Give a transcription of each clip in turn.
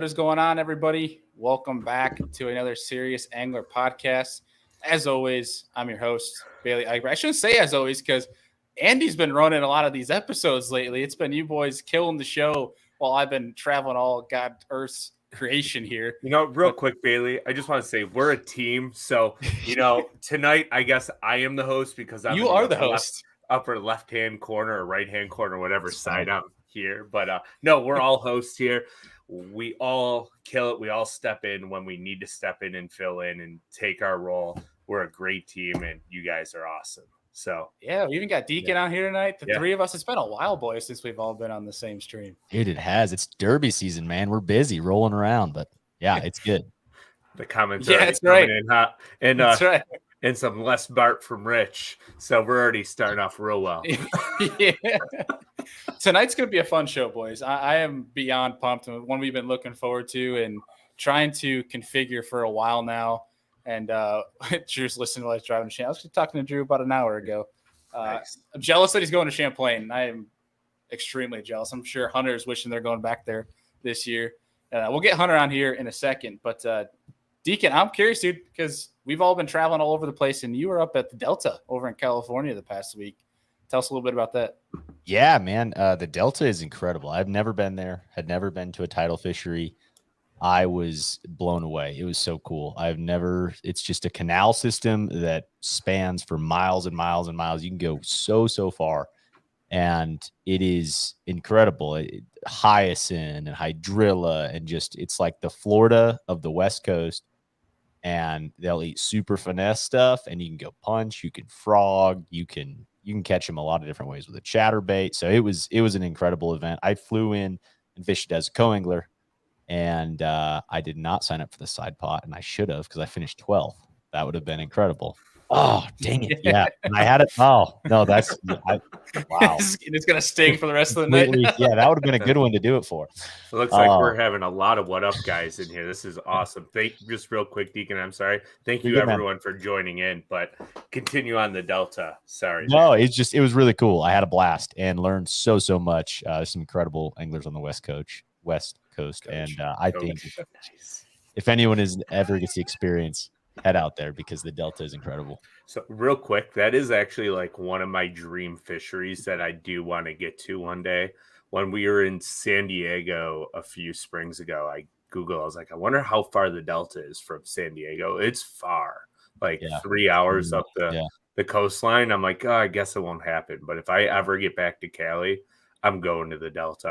What is going on, everybody? Welcome back to another Serious Angler podcast. As always, I'm your host, Bailey Eichberg. I shouldn't say as always because Andy's been running a lot of these episodes lately. It's been you boys killing the show while I've been traveling all God Earth's creation here. Real quick, Bailey, I just want to say we're a team. So, tonight, I guess I am the host because I'm you are the host. Upper left-hand corner or right-hand corner, whatever side I'm here. But no, we're all hosts here. We all kill it. We all step in when we need to step in and fill in and take our role. We're a great team, and you guys are awesome. So yeah, we even got Deacon out here tonight. The three of us. It's been a while, boys, since we've all been on the same stream. Dude, it has. It's Derby season, man. We're busy rolling around, but yeah, it's good. The comments are that's right. In hot. And that's right. And some less Bart from Rich. So we're already starting off real well. Yeah. Tonight's going to be a fun show, boys. I am beyond pumped. One we've been looking forward to and trying to configure for a while now. And Drew's listening while he's driving to Champlain. I was talking to Drew about an hour ago. Nice. I'm jealous that he's going to Champlain. I am extremely jealous. I'm sure Hunter's wishing they're going back there this year. We'll get Hunter on here in a second. But Deacon, I'm curious, dude, because we've all been traveling all over the place, and you were up at the Delta over in California the past week. Tell us a little bit about that. Yeah, man. The Delta is incredible. I've never been there, had never been to a tidal fishery. I was blown away. It was so cool. It's just a canal system that spans for miles and miles and miles. You can go so far. And it is incredible. Hyacinth and hydrilla and it's like the Florida of the West Coast. And they'll eat super finesse stuff, and you can go punch, you can frog, you can catch them a lot of different ways with a chatterbait. So it was an incredible event. I flew in and fished as a co-angler, and I did not sign up for the side pot, and I should have because I finished 12th. That would have been incredible. Oh, dang it. Yeah. And I had it. Oh, no, wow. It's going to sting for the rest of the night. Yeah, that would have been a good one to do it for. It looks like we're having a lot of what up guys in here. This is awesome. Just real quick, Deacon, I'm sorry. Thank you, everyone, for joining in, but continue on the Delta. Sorry. No, it was really cool. I had a blast and learned so much. Some incredible anglers on the West Coast. And I think if anyone ever gets the experience, head out there because the Delta is incredible. So real quick, that is actually like one of my dream fisheries that I do want to get to one day. When we were in San Diego a few springs ago, I was like, I wonder how far the Delta is from San Diego. It's far, 3 hours up the coastline. I'm like, I guess it won't happen. But if I ever get back to Cali, I'm going to the Delta.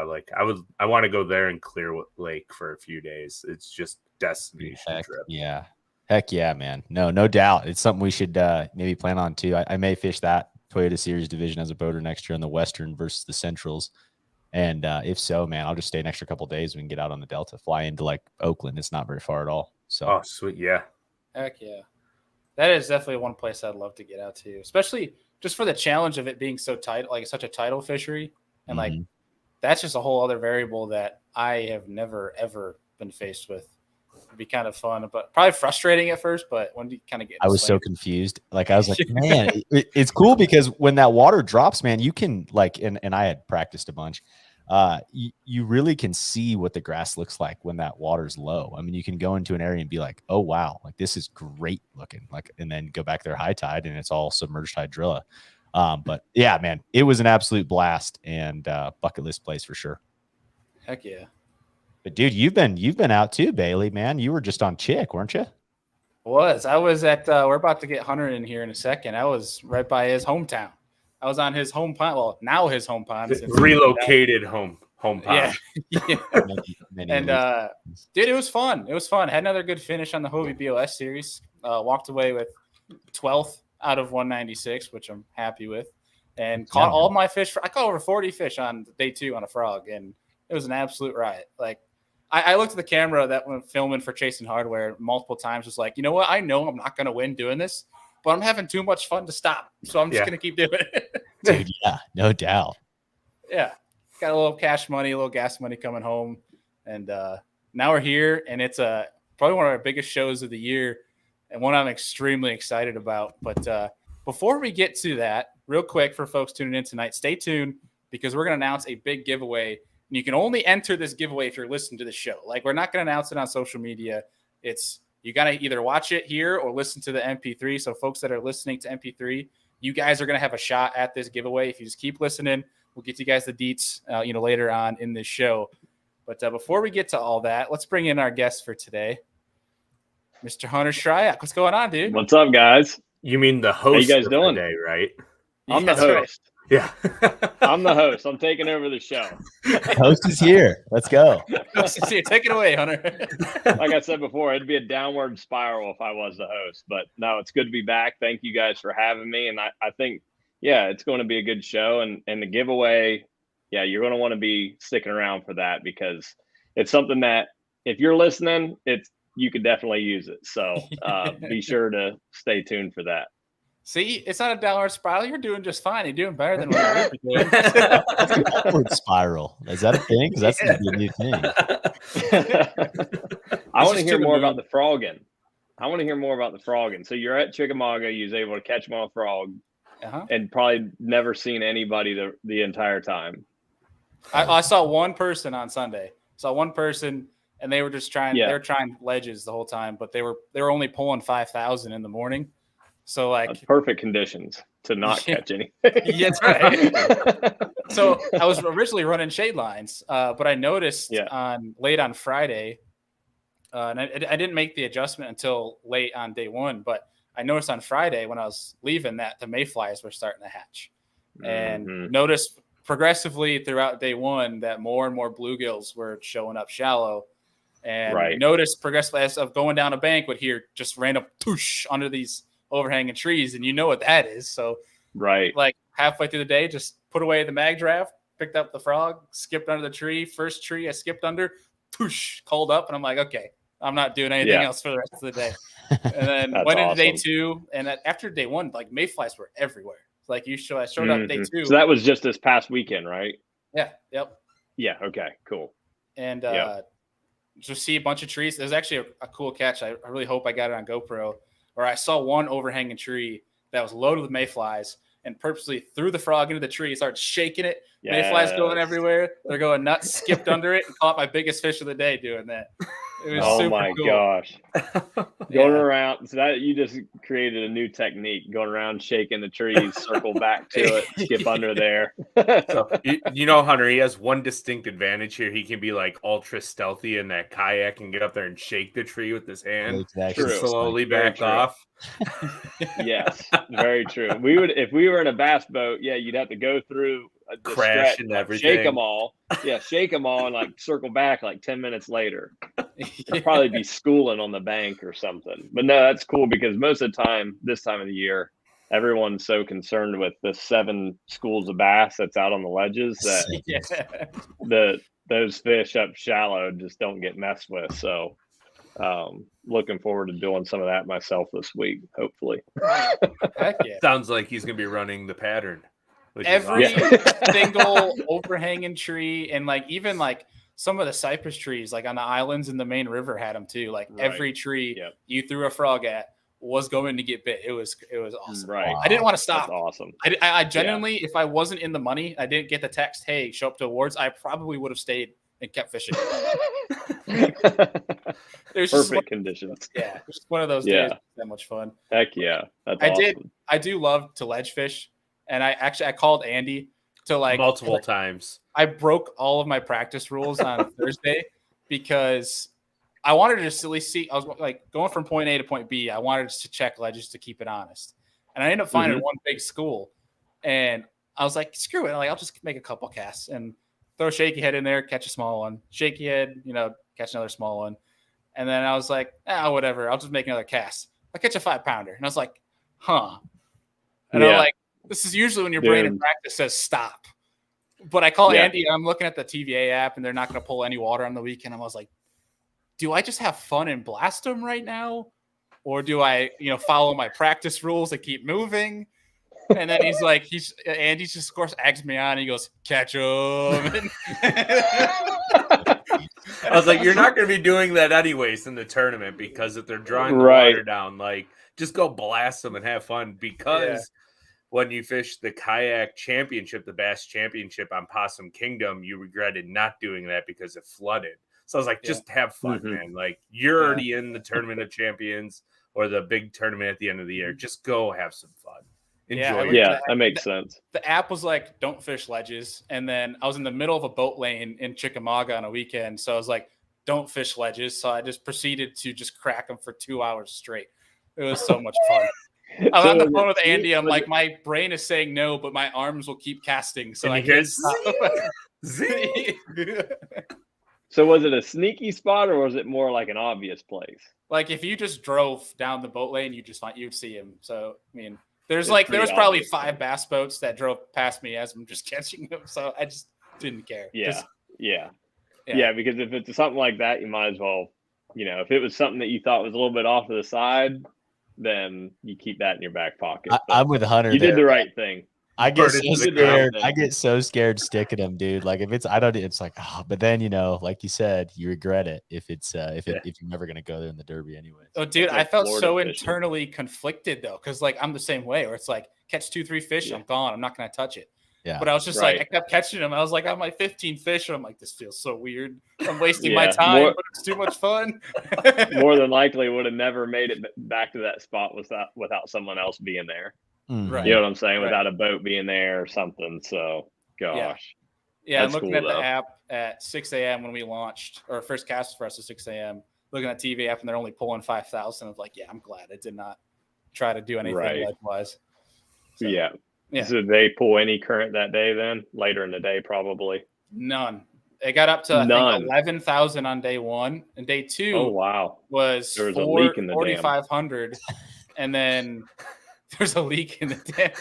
I want to go there and Clear Lake for a few days. It's just destination trip. Yeah. Heck yeah, man. No doubt. It's something we should maybe plan on too. I may fish that Toyota Series division as a boater next year on the Western versus the Centrals. And if so, man, I'll just stay an extra couple of days. We can get out on the Delta, fly into Oakland. It's not very far at all. So, oh, sweet. Yeah. Heck yeah. That is definitely one place I'd love to get out to, especially just for the challenge of it being so tight, such a tidal fishery. And that's just a whole other variable that I have never, ever been faced with. It'd be kind of fun, but probably frustrating at first. But when you kind of get, I was so confused. I was like, man, it's cool because when that water drops, man, you can and I had practiced a bunch. You really can see what the grass looks like when that water's low. I mean, you can go into an area and be like, oh wow, this is great looking. And then go back there high tide and it's all submerged hydrilla. But yeah, man, it was an absolute blast and bucket list place for sure. Heck yeah. But dude, you've been out too, Bailey, man. You were just on Chick, weren't you? I was at we're about to get Hunter in here in a second. I was right by his hometown. I was on his home pond. Well, now his home pond. Relocated home pond. Yeah. And dude, it was fun. Had another good finish on the Hobie BOS series. Walked away with 12th out of 196, which I'm happy with. And caught all my fish. I caught over 40 fish on day 2 on a frog, and it was an absolute riot. I looked at the camera that when filming for Chasing Hardware multiple times, was like, you know what? I know I'm not going to win doing this, but I'm having too much fun to stop. So I'm just going to keep doing it. Dude, yeah, no doubt. Yeah. Got a little cash money, a little gas money coming home. And now we're here, and it's probably one of our biggest shows of the year and one I'm extremely excited about. But before we get to that, real quick for folks tuning in tonight, stay tuned because we're going to announce a big giveaway And you can only enter this giveaway if you're listening to the show. Like, we're not going to announce it on social media. You got to either watch it here or listen to the MP3. So folks that are listening to MP3, you guys are going to have a shot at this giveaway. If you just keep listening, we'll get you guys the deets, later on in this show. But before we get to all that, let's bring in our guest for today, Mr. Hunter SHRYOCK. What's going on, dude? What's up, guys? You mean the host How you guys doing today, right? I'm the That's right. host. Yeah. I'm the host. I'm taking over the show. Host is here. Let's go. See, take it away, Hunter. Like I said before, it'd be a downward spiral if I was the host. But no, it's good to be back. Thank you guys for having me. And I think, it's going to be a good show. And the giveaway, you're going to want to be sticking around for that, because it's something that if you're listening, you could definitely use it. So be sure to stay tuned for that. See, it's not a downward spiral. You're doing just fine. You're doing better than what you're doing. Upward spiral. Is that a thing? Because that's going to be a new thing. I want to hear more about the frogging. So you're at Chickamauga. You was able to catch them on a frog, and probably never seen anybody the entire time. I saw one person on Sunday. And they were just trying. They were trying ledges the whole time, but they were only pulling 5,000 in the morning. So that's perfect conditions to not catch anything. Yeah, that's right. So I was originally running shade lines, but I noticed late on Friday, and I didn't make the adjustment until late on day one. But I noticed on Friday when I was leaving that the mayflies were starting to hatch, and noticed progressively throughout day one that more and more bluegills were showing up shallow. And noticed progressively as of going down a bank would hear just random toosh under these overhanging trees, and you know what that is. So like halfway through the day, just put away the mag draft, picked up the frog, skipped under the tree. First tree I skipped under, toosh, called up, and I'm like, okay, I'm not doing anything else for the rest of the day. And then went into day two, and after day one, like mayflies were everywhere. Like I showed up day two. So that was just this past weekend, right? Yeah. Yep. Yeah. Okay. Cool. And just see a bunch of trees. There's actually a cool catch. I really hope I got it on GoPro. Where I saw one overhanging tree that was loaded with mayflies, and purposely threw the frog into the tree, started shaking it. Yes. Mayflies going everywhere. They're going nuts, skipped under it, and caught my biggest fish of the day doing that. It was super cool. Gosh. Going around. So that you just created a new technique, going around shaking the trees, circle back to it, skip under there. So, Hunter, he has one distinct advantage here. He can be like ultra stealthy in that kayak and get up there and shake the tree with his hand. Slowly back off. Yes, very true. If we were in a bass boat, you'd have to go through crash and everything. Shake them all. Shake them all and like circle back like 10 minutes later. I'd probably be schooling on the bank or something. But no, that's cool because most of the time, this time of the year, everyone's so concerned with the 7 schools of bass that's out on the ledges that those fish up shallow just don't get messed with. So looking forward to doing some of that myself this week, hopefully. Sounds like he's going to be running the pattern. Every single overhanging tree, and like even like some of the cypress trees like on the islands in the main river had them too. Like every tree you threw a frog at was going to get bit. It was awesome. Right. I didn't want to stop. That's awesome. I genuinely, if I wasn't in the money, I didn't get the text, hey, show up to awards, I probably would have stayed and kept fishing. Perfect conditions. Yeah, just one of those days. That much fun. Heck yeah. That's awesome. I do love to ledge fish. And I called Andy to multiple times. I broke all of my practice rules on Thursday because I wanted to just at least see. I was like going from point A to point B. I wanted to check ledges to keep it honest. And I ended up finding one big school. And I was like, screw it. I'll just make a couple casts and throw a shaky head in there, catch a small one. Shaky head, catch another small one. And then I was like, whatever. I'll just make another cast. I catch a 5-pounder. And I was like, huh. And I'm like, this is usually when your brain in practice says stop. But I call Andy, and I'm looking at the TVA app, and they're not going to pull any water on the weekend. I was like, do I just have fun and blast them right now? Or do I, follow my practice rules and keep moving? And then he's like, Andy just, of course, eggs me on. And he goes, catch him. I was like, you're not going to be doing that anyways in the tournament because if they're drawing the water down, like, just go blast them and have fun because when you fished the kayak championship, the Bass Championship on Possum Kingdom, you regretted not doing that because it flooded. So I was like, just have fun, man. Like, you're already in the Tournament of Champions or the big tournament at the end of the year. Just go have some fun. Enjoy. Yeah, that makes sense. The app was like, don't fish ledges. And then I was in the middle of a boat lane in Chickamauga on a weekend. So I was like, don't fish ledges. So I just proceeded to just crack them for 2 hours straight. It was so much fun. I'm on the phone with Andy. I'm like, my brain is saying no, but my arms will keep casting. So I can't stop. So was it a sneaky spot or was it more like an obvious place? Like if you just drove down the boat lane, you'd see him. So, I mean, there was probably 5 bass boats that drove past me as I'm just catching them. So I just didn't care. Yeah, because if it's something like that, you might as well, if it was something that you thought was a little bit off to the side, then you keep that in your back pocket. I'm with Hunter. You did the right thing. I get so scared. I get so scared sticking them, dude. Like if it's like, but then like you said, you regret it if you're never gonna go there in the Derby anyway. Oh, dude, I felt so internally conflicted though, because like I'm the same way. Where it's like catch 2-3 fish, I'm gone. I'm not gonna touch it. Yeah. But I was just like, I kept catching them. I was like, I'm my 15 fish, and I'm like, this feels so weird. I'm wasting my time, but it's too much fun. More than likely, would have never made it back to that spot without someone else being there. Right. You know what I'm saying? Without a boat being there or something. So, gosh. Yeah, I'm looking at the app at 6 a.m. when we launched, or first cast for us at 6 a.m. Looking at TV app, and they're only pulling 5,000. I was like, I'm glad I did not try to do anything ledge-wise. So, yeah. So did they pull any current that day then? Later in the day, probably? None. It got up to, I think, 11,000 on day 1. And day 2 was there was a leak in the 4,500. And then there's a leak in the dam.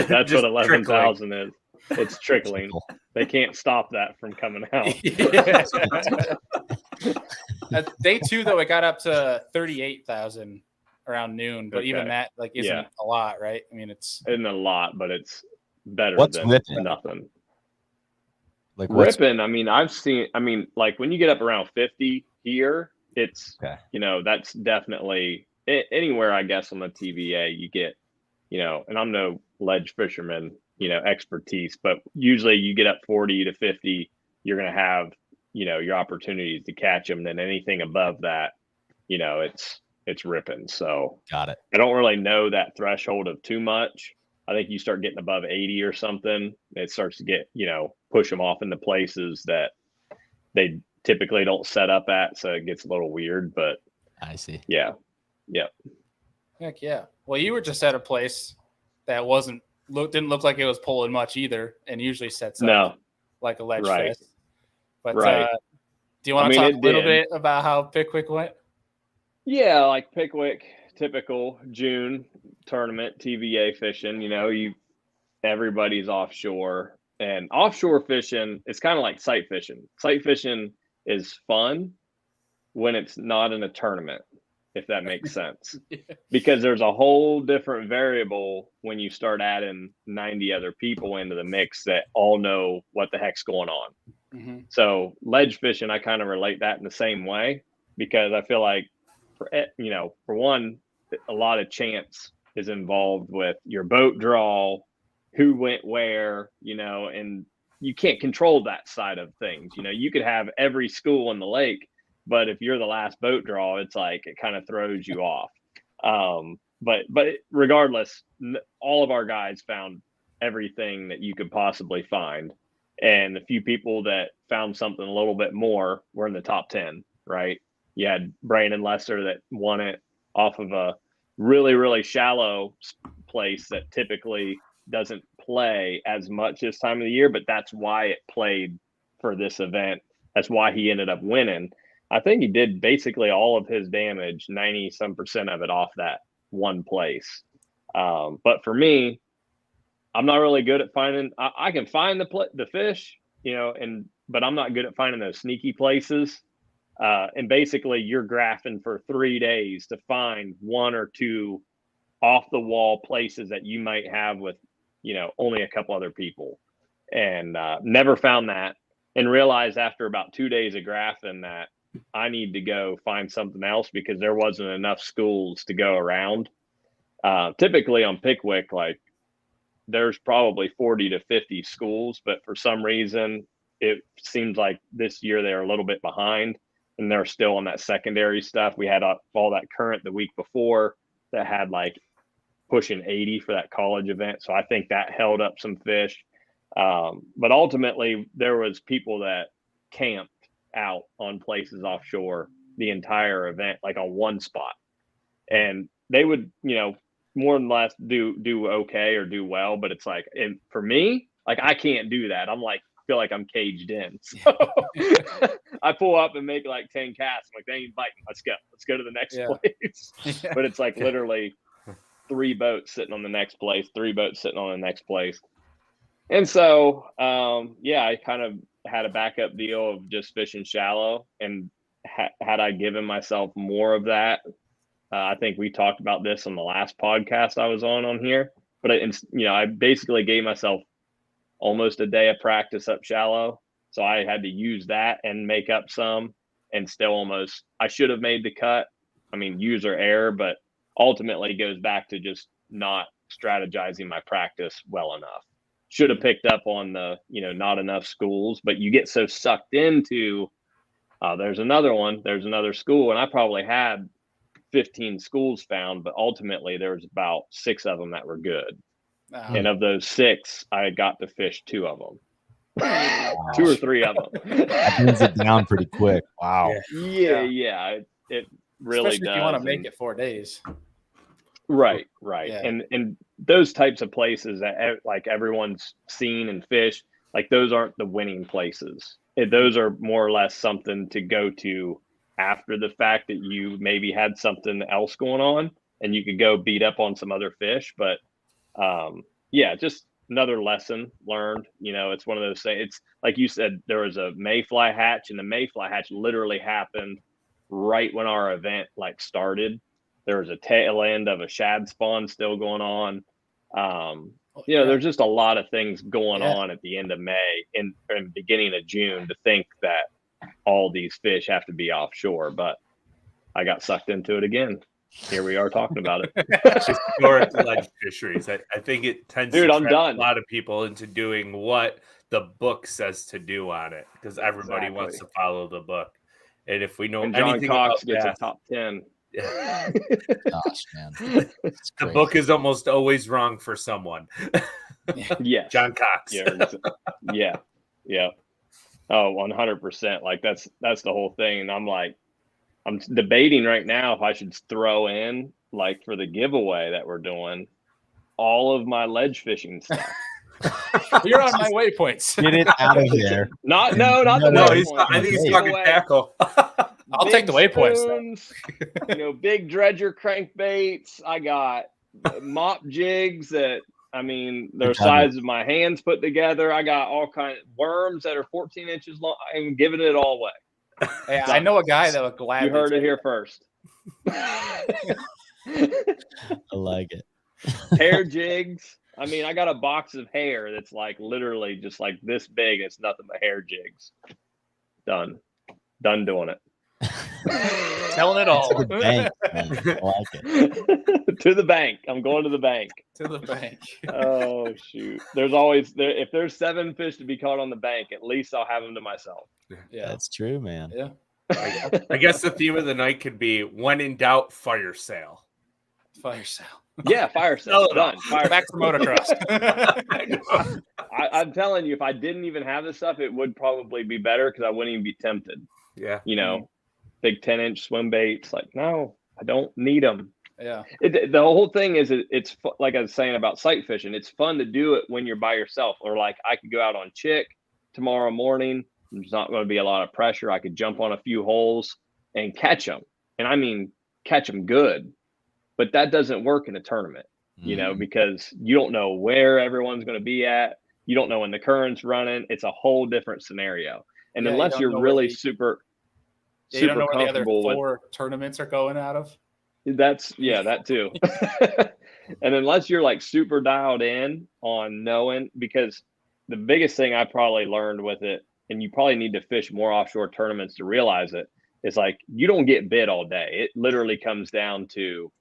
That's what 11,000 is. It's trickling. They can't stop that from coming out. Day 2, though, it got up to 38,000 around noon. But even that isn't a lot, right? I mean, it's isn't a lot, but it's better than nothing. Like ripping, I mean, like when you get up around 50 here, it's that's definitely anywhere, I guess, on the TVA you get, and I'm no ledge fisherman, expertise, but usually you get up 40 to 50, you're going to have, your opportunities to catch them. Then anything above that, it's ripping. So got it. I don't really know that threshold of too much. I think you start getting above 80 or something, it starts to get, push them off into places that they typically don't set up at. So it gets a little weird, but I see. Yeah. Heck yeah. Well, you were just at a place that didn't look like it was pulling much either, and usually sets up like a ledge fest. But do you want to talk a little bit about how Pickwick went? Yeah, like Pickwick, typical June tournament, TVA fishing. Everybody's offshore, and offshore fishing is kind of like sight fishing. Sight fishing is fun when it's not in a tournament, if that makes sense. Because there's a whole different variable when you start adding 90 other people into the mix that all know what the heck's going on. Mm-hmm. So ledge fishing, I kind of relate that in the same way, because I feel like for one, a lot of chance is involved with your boat draw, who went where, and you can't control that side of things. You could have every school in the lake, but if you're the last boat draw, it's like it kind of throws you off. But regardless, all of our guys found everything that you could possibly find. And the few people that found something a little bit more were in the top 10, right? You had Brandon Lester that won it off of a really, really shallow place that typically doesn't play as much this time of the year, but that's why it played for this event. That's why he ended up winning. I think he did basically all of his damage, 90% of it off that one place. But for me, I'm not really good at finding. I can find the fish, but I'm not good at finding those sneaky places. And basically, you're graphing for 3 days to find 1 or 2 off the wall places that you might have with, only a couple other people, and never found that. And realized after about 2 days of graphing that I need to go find something else because there wasn't enough schools to go around. Typically on Pickwick, like there's probably 40 to 50 schools, but for some reason it seems like this year they're a little bit behind and they're still on that secondary stuff. We had all that current the week before that had like pushing 80 for that college event. So I think that held up some fish. But ultimately there was people that camped out on places offshore the entire event, like on one spot. And they would, more than less do okay or do well. But it's like, and for me, like I can't do that. I'm like, feel like I'm caged in. So I pull up and make like 10 casts. I'm like, they ain't biting. Let's go to the next place. But it's like literally 3 boats sitting on the next place, 3 boats sitting on the next place. And so, I kind of had a backup deal of just fishing shallow. And had I given myself more of that, I think we talked about this on the last podcast I was on here, but I basically gave myself almost a day of practice up shallow. So I had to use that and make up some, and still I should have made the cut. I mean, user error, but ultimately goes back to just not strategizing my practice well enough. Should have picked up on the, not enough schools, but you get so sucked into, there's another school. And I probably had 15 schools found, but ultimately there was about 6 of them that were good. And of those 6, I got to fish 2 of them. 2 or 3 of them. That brings it down pretty quick. Wow. Yeah. It really especially does. if you want to make it 4 days. Right. Yeah. And those types of places that like everyone's seen and fished, like those aren't the winning places. Those are more or less something to go to after the fact that you maybe had something else going on and you could go beat up on some other fish. But just another lesson learned. It's one of those things. It's like you said, there was a mayfly hatch, and the mayfly hatch literally happened right when our event like started. There was a tail end of a shad spawn still going on. There's just a lot of things going on at the end of May and beginning of June to think that all these fish have to be offshore. But I got sucked into it again. Here we are talking about it. Historic ledge fisheries. I think it tends to trap a lot of people into doing what the book says to do on it, because everybody wants to follow the book. And if we know anything Cox about gets bass, a top 10. Gosh, man. The book is almost always wrong for someone. Yes. John Cox. Yeah. Oh, 100%. Like that's the whole thing. And I'm debating right now if I should throw in, like, for the giveaway that we're doing, all of my ledge fishing stuff. You're on my waypoints. Get it out of there. Not the waypoint. I think he's talking tackle. I'll take the waypoints. Big dredger crankbaits. I got mop jigs that, they're size of my hands put together. I got all kinds of worms that are 14 inches long. I'm giving it all away. Hey, I know a guy that would gladly. You heard it here first. I like it. Hair jigs. I got a box of hair that's like literally just like this big. It's nothing but hair jigs. Done doing it. Telling it all. To the bank, man. I like it. To the bank. I'm going to the bank. To the bank. Oh shoot! There's always if there's 7 fish to be caught on the bank, at least I'll have them to myself. Yeah, that's true, man. Yeah. I guess the theme of the night could be when in doubt, fire sale. Fire sale. Yeah, fire sale. Done. Back to motocross. I'm telling you, if I didn't even have this stuff, it would probably be better because I wouldn't even be tempted. Yeah. Big 10-inch swim baits. Like, no, I don't need them. Yeah. The whole thing is it's like I was saying about sight fishing. It's fun to do it when you're by yourself, or like I could go out on Chick tomorrow morning. There's not going to be a lot of pressure. I could jump on a few holes and catch them. And catch them good. But that doesn't work in a tournament, because you don't know where everyone's going to be at. You don't know when the current's running. It's a whole different scenario. And unless you're really super you don't know where the other comfortable 4 tournaments are going out of. That too. And unless you're like super dialed in on knowing, because the biggest thing I probably learned with it, and you probably need to fish more offshore tournaments to realize it, is like you don't get bit all day. It literally comes down to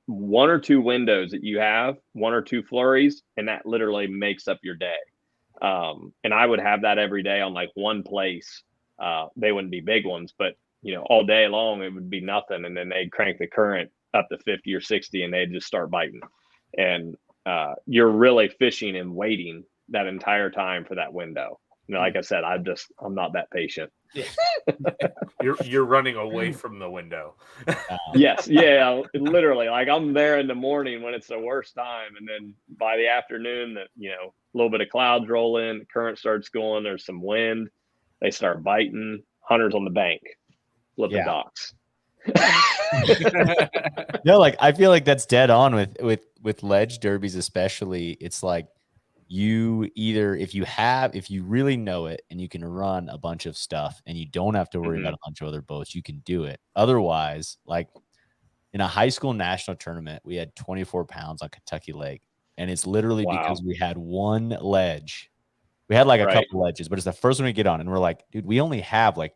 one or two windows that you have, one or two flurries, and that literally makes up your day. And I would have that every day on like one place. They wouldn't be big ones, but all day long it would be nothing. And then they'd crank the current up to 50 or 60 and they'd just start biting. And you're really fishing and waiting that entire time for that window. Like I said, I'm not that patient. You're running away from the window. Yes. Yeah. Literally, like I'm there in the morning when it's the worst time. And then by the afternoon that, a little bit of clouds roll in, the current starts going, there's some wind, they start biting. Hunters on the bank, flipping docks. No, like I feel like that's dead on with ledge derbies, especially. It's like you either if you really know it and you can run a bunch of stuff and you don't have to worry about a bunch of other boats, you can do it. Otherwise, like in a high school national tournament, we had 24 pounds on Kentucky Lake, and it's literally because we had one ledge. We had like a couple ledges, but it's the first one we get on, and we're like, dude, we only have like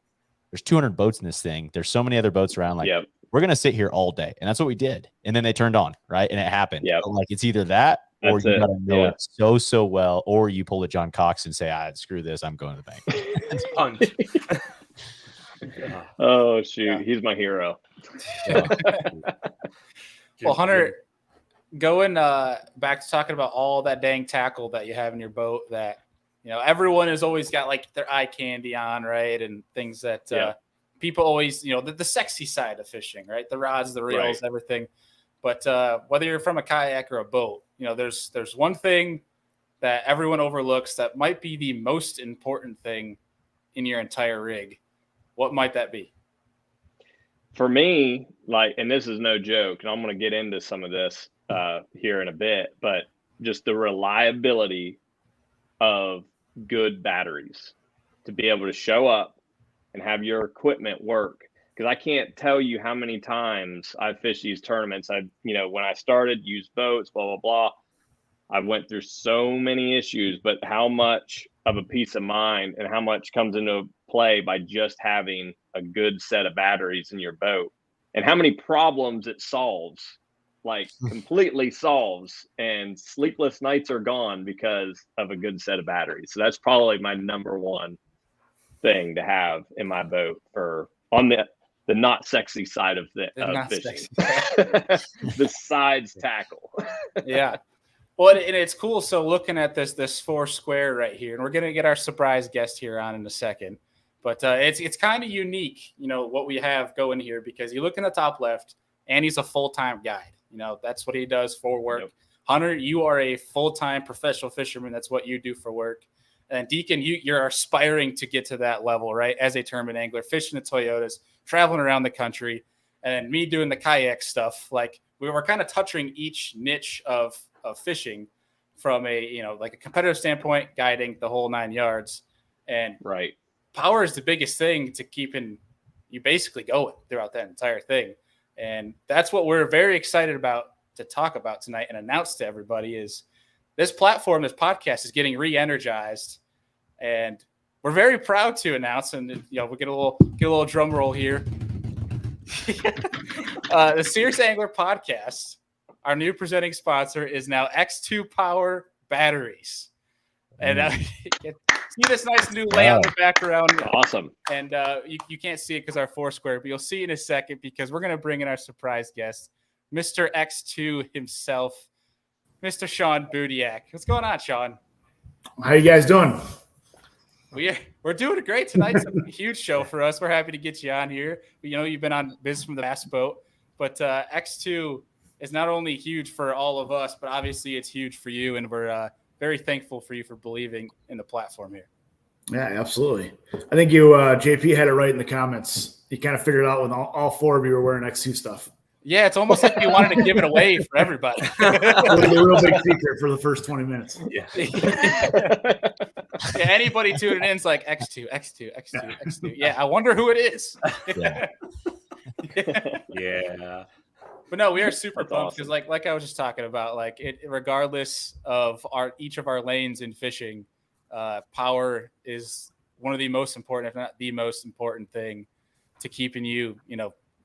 there's 200 boats in this thing. There's so many other boats around. Like, we're gonna sit here all day, and that's what we did. And then they turned on, right, and it happened. Yeah, like it's either that or you gotta know it so well, or you pull a John Cox and say, screw this, I'm going to the bank. Oh shoot, he's my hero. Well, Hunter, going back to talking about all that dang tackle that you have in your boat that everyone has always got like their eye candy on, right? And things that people always, the sexy side of fishing, right? The rods, the reels, everything. But whether you're from a kayak or a boat, there's one thing that everyone overlooks that might be the most important thing in your entire rig. What might that be? For me, and this is no joke, and I'm going to get into some of this here in a bit, but just the reliability of good batteries to be able to show up and have your equipment work. Because I can't tell you how many times I've fished these tournaments. When I started, used boats, blah, blah, blah. I went through so many issues, but how much of a peace of mind and how much comes into play by just having a good set of batteries in your boat, and how many problems it solves, like completely solves, and sleepless nights are gone because of a good set of batteries. So that's probably my number one thing to have in my boat on the not sexy side of fishing. Besides tackle. Yeah. Well, and it's cool. So looking at this 4 square right here, and we're going to get our surprise guest here on in a second, but it's kind of unique, what we have going here, because you look in the top left, and he's a full-time guide. That's what he does for work. Yep. Hunter, you are a full-time professional fisherman. That's what you do for work. And Deacon, you're aspiring to get to that level, right? As a tournament angler, fishing the Toyotas, traveling around the country, and me doing the kayak stuff. Like we were kind of touching each niche of fishing from a, like a competitive standpoint, guiding the whole 9 yards. And power is the biggest thing to keeping you basically going throughout that entire thing. And that's what we're very excited about to talk about tonight and announce to everybody is this platform, this podcast is getting re-energized, and we're very proud to announce, and we'll get a little drum roll here. The Serious Angler Podcast, our new presenting sponsor, is now X2 Power batteries. And see this nice new layout in the background. Awesome. And you can't see it because our 4 square, but you'll see in a second because we're going to bring in our surprise guest, Mr. X2 himself, Mr. Shawn Budiak. What's going on, Shawn? How you guys doing? We're doing great tonight. It's a huge show for us. We're happy to get you on here. You've been on Business from the Bass Boat, but X2 is not only huge for all of us, but obviously it's huge for you, and we're very thankful for you for believing in the platform here. Yeah, absolutely. I think you, JP, had it right in the comments. You kind of figured it out when all 4 of you were wearing X2 stuff. Yeah, it's almost like you wanted to give it away for everybody. It was a real big secret for the first 20 minutes. Yeah. Anybody tuning in is like X2, X2, X2, X2. Yeah, I wonder who it is. Yeah. But no, we are super pumped because, like I was just talking about, like it, regardless of each of our lanes in fishing, power is one of the most important, if not the most important thing, to keeping you,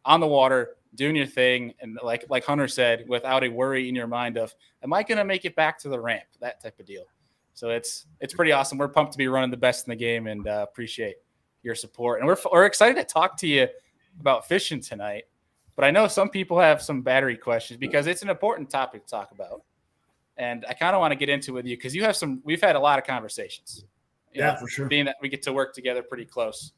on the water, doing your thing. And like Hunter said, without a worry in your mind of, am I going to make it back to the ramp? That type of deal. So it's pretty awesome. We're pumped to be running the best in the game, and appreciate your support. And we're excited to talk to you about fishing tonight. But I know some people have some battery questions because it's an important topic to talk about. And I kind of want to get into it with you because we've had a lot of conversations. Yeah, for sure. Being that we get to work together pretty close.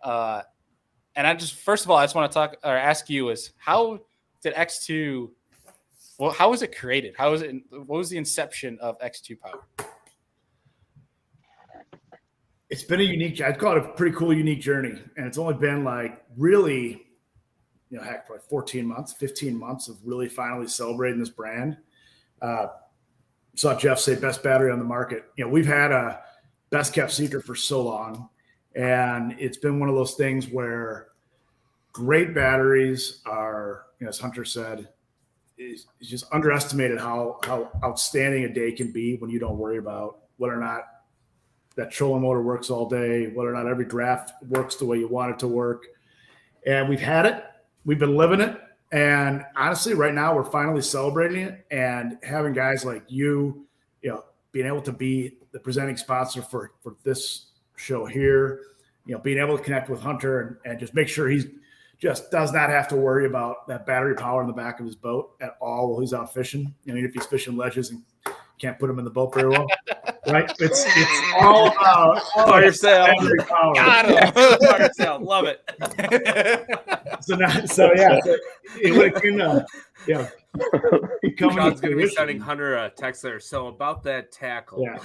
And first of all, I just want to ask you is how did X2, how was it created? What was the inception of X2 Power? It's been I'd call it a pretty cool, unique journey. And it's only been like really, probably 14 months, 15 months of really finally celebrating this brand. Saw Jeff say best battery on the market. We've had a best kept secret for so long. And it's been one of those things where great batteries are, as Hunter said, is just underestimated how outstanding a day can be when you don't worry about whether or not that trolling motor works all day, whether or not every draft works the way you want it to work. And we've had it. We've been living it. And honestly, right now we're finally celebrating it and having guys like you, being able to be the presenting sponsor for this show here, being able to connect with Hunter and just make sure he's just does not have to worry about that battery power in the back of his boat at all while he's out fishing. If he's fishing ledges and can't put him in the boat very well, right? It's all about fire sale. Got him. Fire sale. Love it. Shawn's going to be sending Hunter a text there. So about that tackle. Yeah.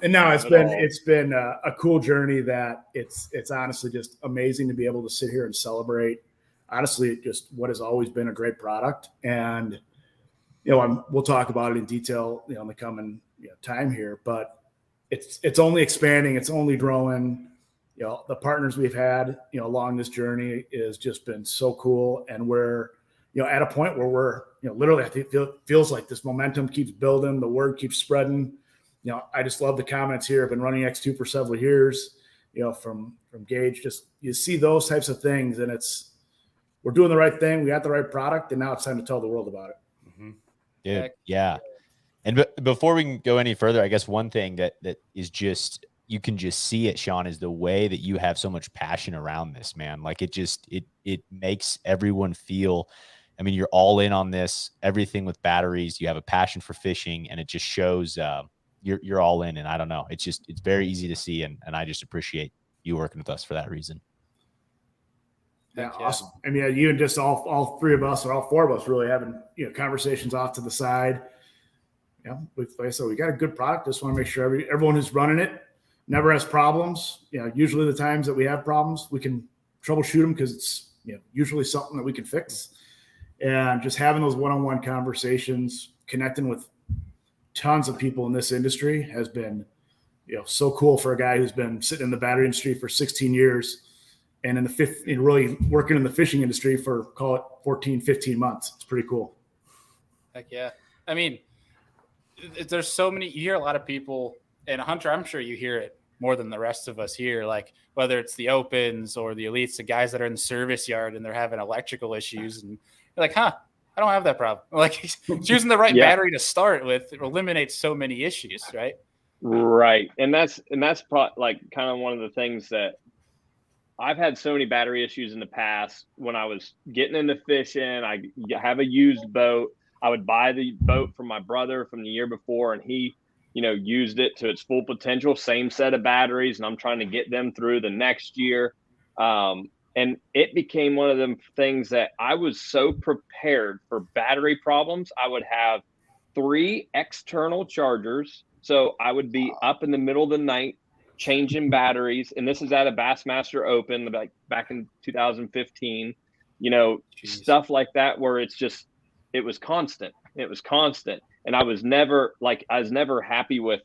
And now it's been a cool journey that it's honestly just amazing to be able to sit here and celebrate. Honestly, just what has always been a great product. And, we'll talk about it in detail, in the coming time here, but it's only expanding. It's only growing. The partners we've had, along this journey has just been so cool. And we're, at a point where we're, literally, I think feels like this momentum keeps building. The word keeps spreading. I just love the comments here. I've been running X2 for several years, from Gage, just, you see those types of things and we're doing the right thing. We got the right product, and now it's time to tell the world about it. Mm-hmm. Dude, yeah. And before we can go any further, I guess one thing that is just, you can just see it, Shawn, is the way that you have so much passion around this, man. Like it makes everyone feel, you're all in on this, everything with batteries, you have a passion for fishing, and it just shows you're all in. And I don't know, it's very easy to see. And I just appreciate you working with us for that reason. Yeah, awesome. You and just all three of us, or all four of us, really having conversations off to the side. Yeah, like I said, we got a good product. Just want to make sure everyone who's running it never has problems. Usually the times that we have problems, we can troubleshoot them because it's usually something that we can fix. And just having those one-on-one conversations, connecting with tons of people in this industry has been so cool for a guy who's been sitting in the battery industry for 16 years. And really working in the fishing industry for, call it 14, 15 months. It's pretty cool. Heck yeah. There's so many, you hear a lot of people, and Hunter, I'm sure you hear it more than the rest of us here, like whether it's the opens or the elites, the guys that are in the service yard and they're having electrical issues, and you're like, I don't have that problem. Like choosing the right battery to start with, it eliminates so many issues, right? Right. And that's like kind of one of the things that I've had so many battery issues in the past. When I was getting into fishing, I have a used boat. I would buy the boat from my brother from the year before, and he, used it to its full potential, same set of batteries, and I'm trying to get them through the next year. And it became one of them things that I was so prepared for battery problems. I would have 3 external chargers. So I would be up in the middle of the night changing batteries, and this is at a Bassmaster Open like back in 2015, stuff like that, where it was constant. And I was never happy with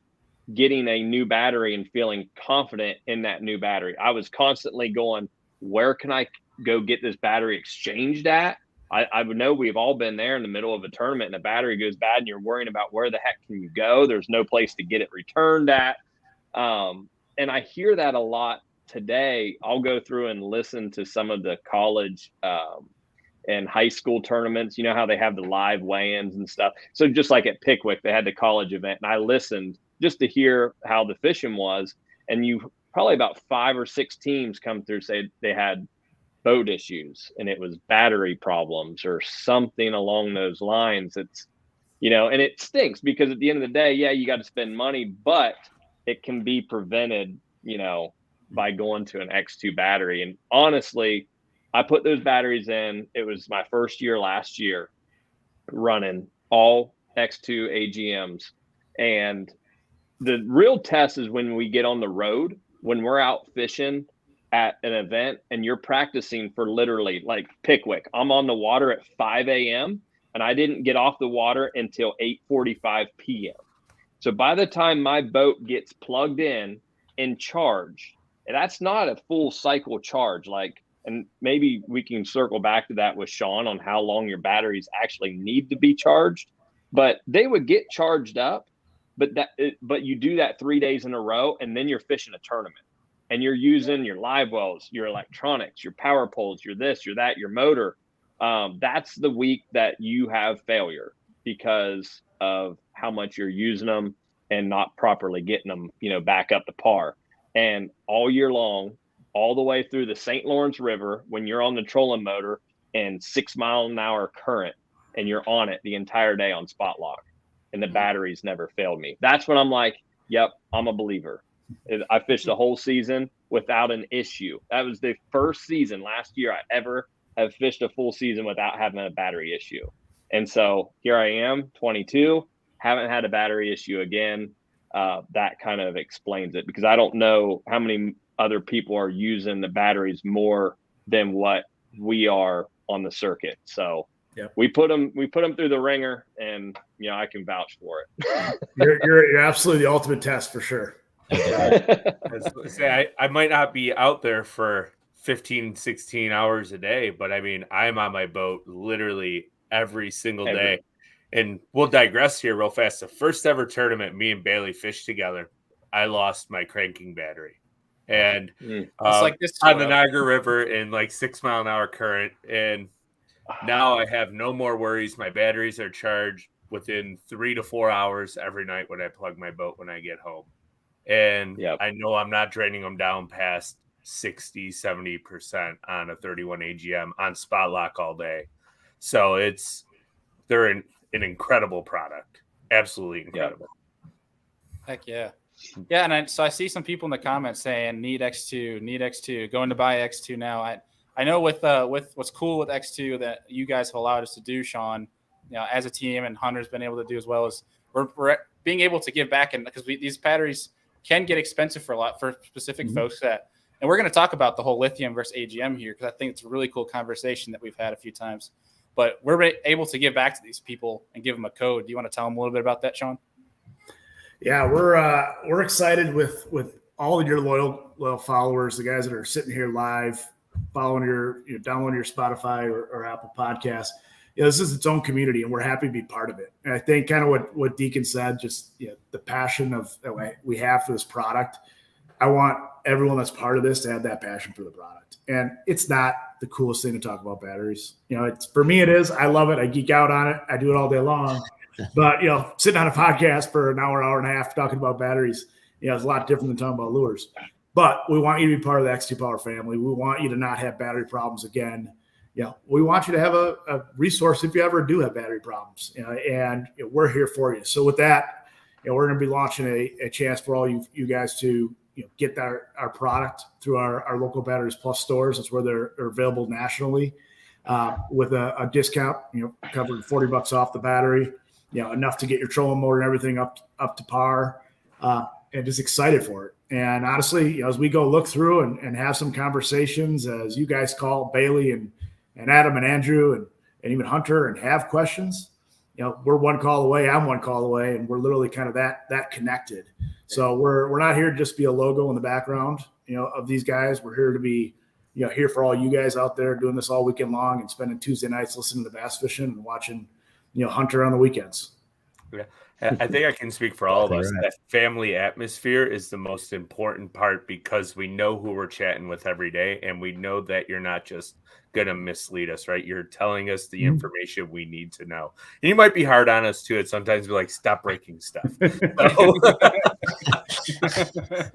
getting a new battery and feeling confident in that new battery. I was constantly going, where can I go get this battery exchanged at? I would know we've all been there in the middle of a tournament and the battery goes bad and you're worrying about where the heck can you go? There's no place to get it returned at. And I hear that a lot today I'll go through and listen to some of the college and high school tournaments. You know how they have the live weigh-ins and stuff. So just like at Pickwick, they had the college event, and I listened just to hear how the fishing was. And you probably about 5 or 6 teams come through, say they had boat issues and it was battery problems or something along those lines. It's, and it stinks because at the end of the day, yeah, you got to spend money, but it can be prevented, by going to an X2 battery. And honestly, I put those batteries in. It was my first year last year running all X2 AGMs. And the real test is when we get on the road, when we're out fishing at an event and you're practicing for literally like Pickwick. I'm on the water at 5 a.m. and I didn't get off the water until 8:45 p.m. So by the time my boat gets plugged in and charged, and that's not a full cycle charge, and maybe we can circle back to that with Shawn on how long your batteries actually need to be charged, but they would get charged up, but you do that 3 days in a row and then you're fishing a tournament and you're using your live wells, your electronics, your power poles, your this, your that, your motor. That's the week that you have failure because of how much you're using them and not properly getting them, back up to par. And all year long, all the way through the St. Lawrence River, when you're on the trolling motor and 6 mile an hour current and you're on it the entire day on spot lock and the batteries never failed me. That's when I'm like, yep, I'm a believer. I fished the whole season without an issue. That was the first season last year I ever have fished a full season without having a battery issue. And so here I am, 22, haven't had a battery issue again. That kind of explains it because I don't know how many other people are using the batteries more than what we are on the circuit. So we put them through the ringer, and I can vouch for it. You're absolutely the ultimate test for sure. I might not be out there for 15, 16 hours a day, but I mean, I'm on my boat literally every single day. And we'll digress here real fast. The first ever tournament me and Bailey fished together, I lost my cranking battery. And it's like this on the Niagara River in 6 mile an hour current. And now I have no more worries. My batteries are charged within 3 to 4 hours every night when I plug my boat when I get home. And I know I'm not draining them down past 60, 70% on a 31 AGM on spot lock all day. So they're an incredible product. Absolutely incredible. Heck yeah. Yeah. And so I see some people in the comments saying need X2, going to buy X2 now. I know with what's cool with X2 that you guys have allowed us to do, Shawn, as a team, and Hunter's been able to do as well, is we're being able to give back, and because these batteries can get expensive for specific folks and we're going to talk about the whole lithium versus AGM here because I think it's a really cool conversation that we've had a few times. But we're able to give back to these people and give them a code. Do you want to tell them a little bit about that, Shawn? Yeah, we're excited with all of your loyal followers, the guys that are sitting here live, following downloading your Spotify or Apple Podcasts. This is its own community, and we're happy to be part of it. And I think kind of what Deacon said, just the passion that we have for this product. I want everyone that's part of this to have that passion for the product. And it's not the coolest thing to talk about batteries. It's for me, it is. I love it. I geek out on it. I do it all day long. But sitting on a podcast for an hour and a half talking about batteries, is a lot different than talking about lures. But we want you to be part of the X2 Power family. We want you to not have battery problems again. We want you to have a resource if you ever do have battery problems. And we're here for you. So with that, we're going to be launching a chance for all you guys to get our product through our local Batteries Plus stores. That's where they're available nationally with a discount, covering $40 off the battery, enough to get your trolling motor and everything up to par, and just excited for it. And honestly, as we go look through and have some conversations, as you guys call Bailey and Adam and Andrew and even Hunter and have questions, we're one call away. I'm one call away, and we're literally kind of that connected. So we're not here to just be a logo in the background, of these guys. We're here to be, here for all you guys out there doing this all weekend long and spending Tuesday nights listening to bass fishing and watching, Hunter on the weekends. Yeah. I think I can speak for all of us. Right. That family atmosphere is the most important part because we know who we're chatting with every day, and we know that you're not just going to mislead us, right? You're telling us the information we need to know. And you might be hard on us too. At sometimes be like, stop breaking stuff, so,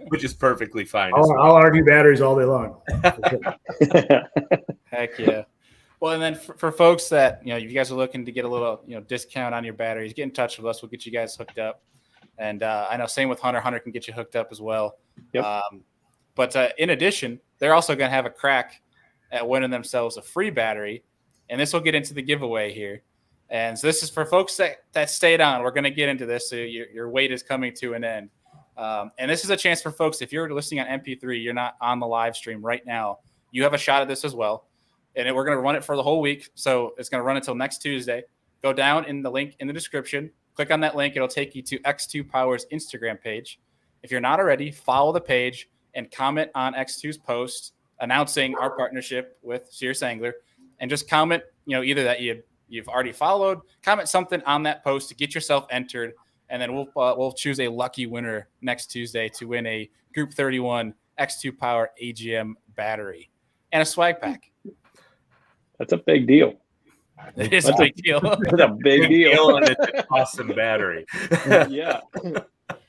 which is perfectly fine. I'll argue batteries all day long. Heck yeah. Well, and then for folks that, if you guys are looking to get a little, discount on your batteries, get in touch with us. We'll get you guys hooked up. And I know same with Hunter. Hunter can get you hooked up as well. Yep. But in addition, they're also going to have a crack at winning themselves a free battery. And this will get into the giveaway here. And so this is for folks that stayed on. We're going to get into this. So your wait is coming to an end. And this is a chance for folks. If you're listening on MP3, you're not on the live stream right now, you have a shot at this as well. And we're going to run it for the whole week. So it's going to run until next Tuesday. Go down in the link in the description. Click on that link. It'll take you to X2 Power's Instagram page. If you're not already, follow the page and comment on X2's post announcing our partnership with Serious Angler. And just comment, either that you've already followed, comment something on that post to get yourself entered. And then we'll choose a lucky winner next Tuesday to win a Group 31 X2 Power AGM battery and a swag pack. That's a big deal. It is a big deal. That's a big deal. And it's an awesome battery.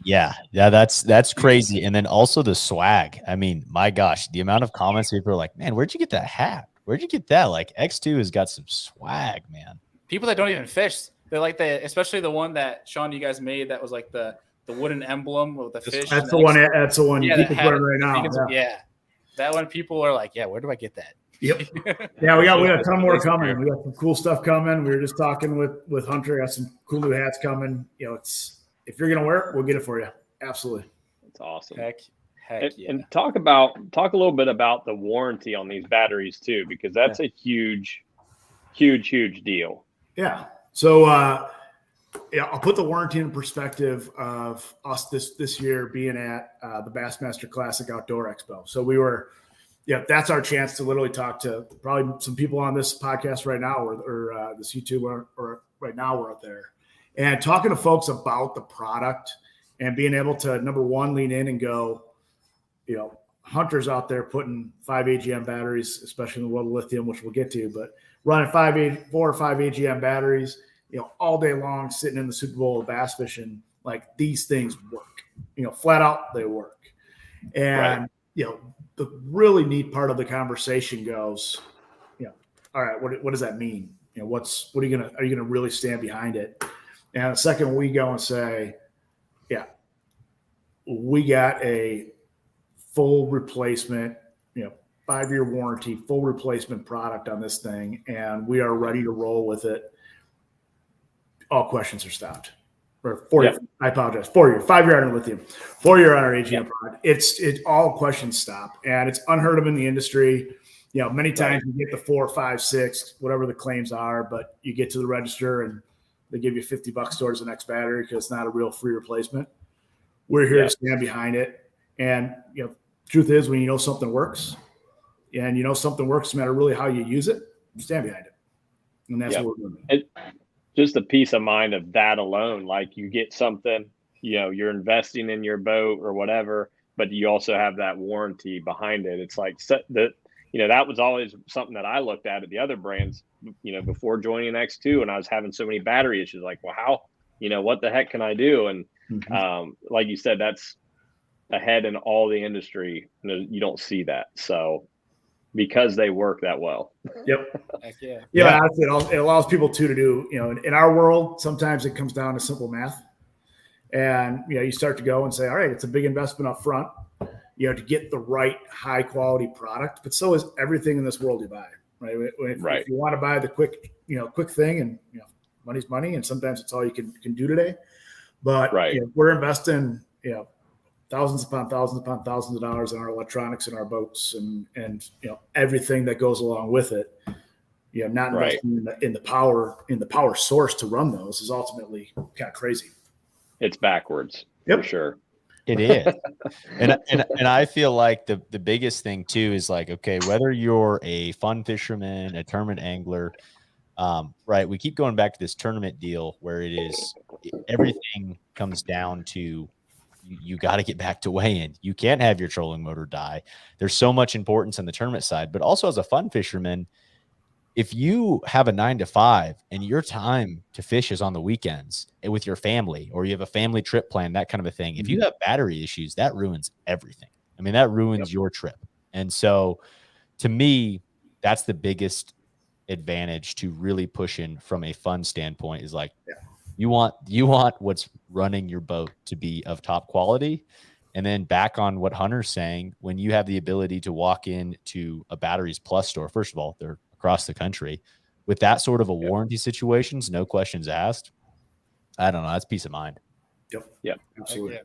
Yeah, that's crazy. And then also the swag. I mean, my gosh, the amount of comments people are like, man, where'd you get that hat? Where'd you get that? Like X2 has got some swag, man. People that don't even fish, they're like especially the one that Shawn, you guys made that was like the wooden emblem with the fish. That's the one. That's the one. Yeah, people wearing right now. Yeah, that one. People are like, yeah, where do I get that? Yep. Yeah, we got a ton more coming. We got some cool stuff coming. We were just talking with Hunter. Got some cool new hats coming. It's if you're gonna wear it, we'll get it for you. Absolutely. That's awesome. Heck yeah. And talk a little bit about the warranty on these batteries too, because that's a huge deal. Yeah. So I'll put the warranty in perspective of us this year being at the Bassmaster Classic Outdoor Expo. So we were. Yeah, that's our chance to literally talk to probably some people on this podcast right now or this YouTube or right now we're out there and talking to folks about the product and being able to, number one, lean in and go, Hunter's out there putting 5 AGM batteries, especially in the world of lithium, which we'll get to, but running 4 or 5 AGM batteries, all day long, sitting in the Super Bowl of bass fishing, like these things work, flat out, they work. And, the really neat part of the conversation goes, all right, what does that mean? Are you gonna really stand behind it? And the second we go and say, yeah, we got a full replacement, 5-year warranty, full replacement product on this thing, and we are ready to roll with it. All questions are stopped. Or 4-year, I apologize. 4-year, 5-year on lithium, 4-year on our AGM product. It's all questions stop, and it's unheard of in the industry. Many times you get the 4, 5, 6, whatever the claims are, but you get to the register and they give you $50 towards the next battery because it's not a real free replacement. We're here to stand behind it, and truth is, when you know something works, and something works, no matter really how you use it, stand behind it, and that's what we're doing. Just the peace of mind of that alone, like you get something, you're investing in your boat or whatever, but you also have that warranty behind it. It's like that was always something that I looked at the other brands, before joining X2, and I was having so many battery issues. Like, well, how, what the heck can I do? And like you said, that's ahead in all the industry. You don't see that. So because they work that well. Yep. Heck yeah. Yeah. It allows people to do, in our world, sometimes it comes down to simple math. And, you start to go and say, all right, it's a big investment up front, to get the right high quality product, but so is everything in this world you buy, right? If you want to buy the quick thing and, money's money, and sometimes it's all you can do today. But we're investing, thousands upon thousands of dollars in our electronics and our boats and everything that goes along with it. Not investing in the power source to run those is ultimately kind of crazy. It's backwards for sure. It is. and I feel like the biggest thing too is like, okay, whether you're a fun fisherman, a tournament angler, right? We keep going back to this tournament deal where everything comes down to you got to get back to weigh-in. You can't have your trolling motor die. There's so much importance on the tournament side, but also as a fun fisherman, if you have a 9 to 5 and your time to fish is on the weekends with your family, or you have a family trip plan, that kind of a thing, if you have battery issues, that ruins everything. I mean, that ruins your trip. And so to me, that's the biggest advantage to really pushing from a fun standpoint is like, you want what's running your boat to be of top quality. And then back on what Hunter's saying, when you have the ability to walk into a Batteries Plus store, first of all, they're across the country with that sort of a warranty situations, no questions asked. I don't know. That's peace of mind. Yep. Absolutely.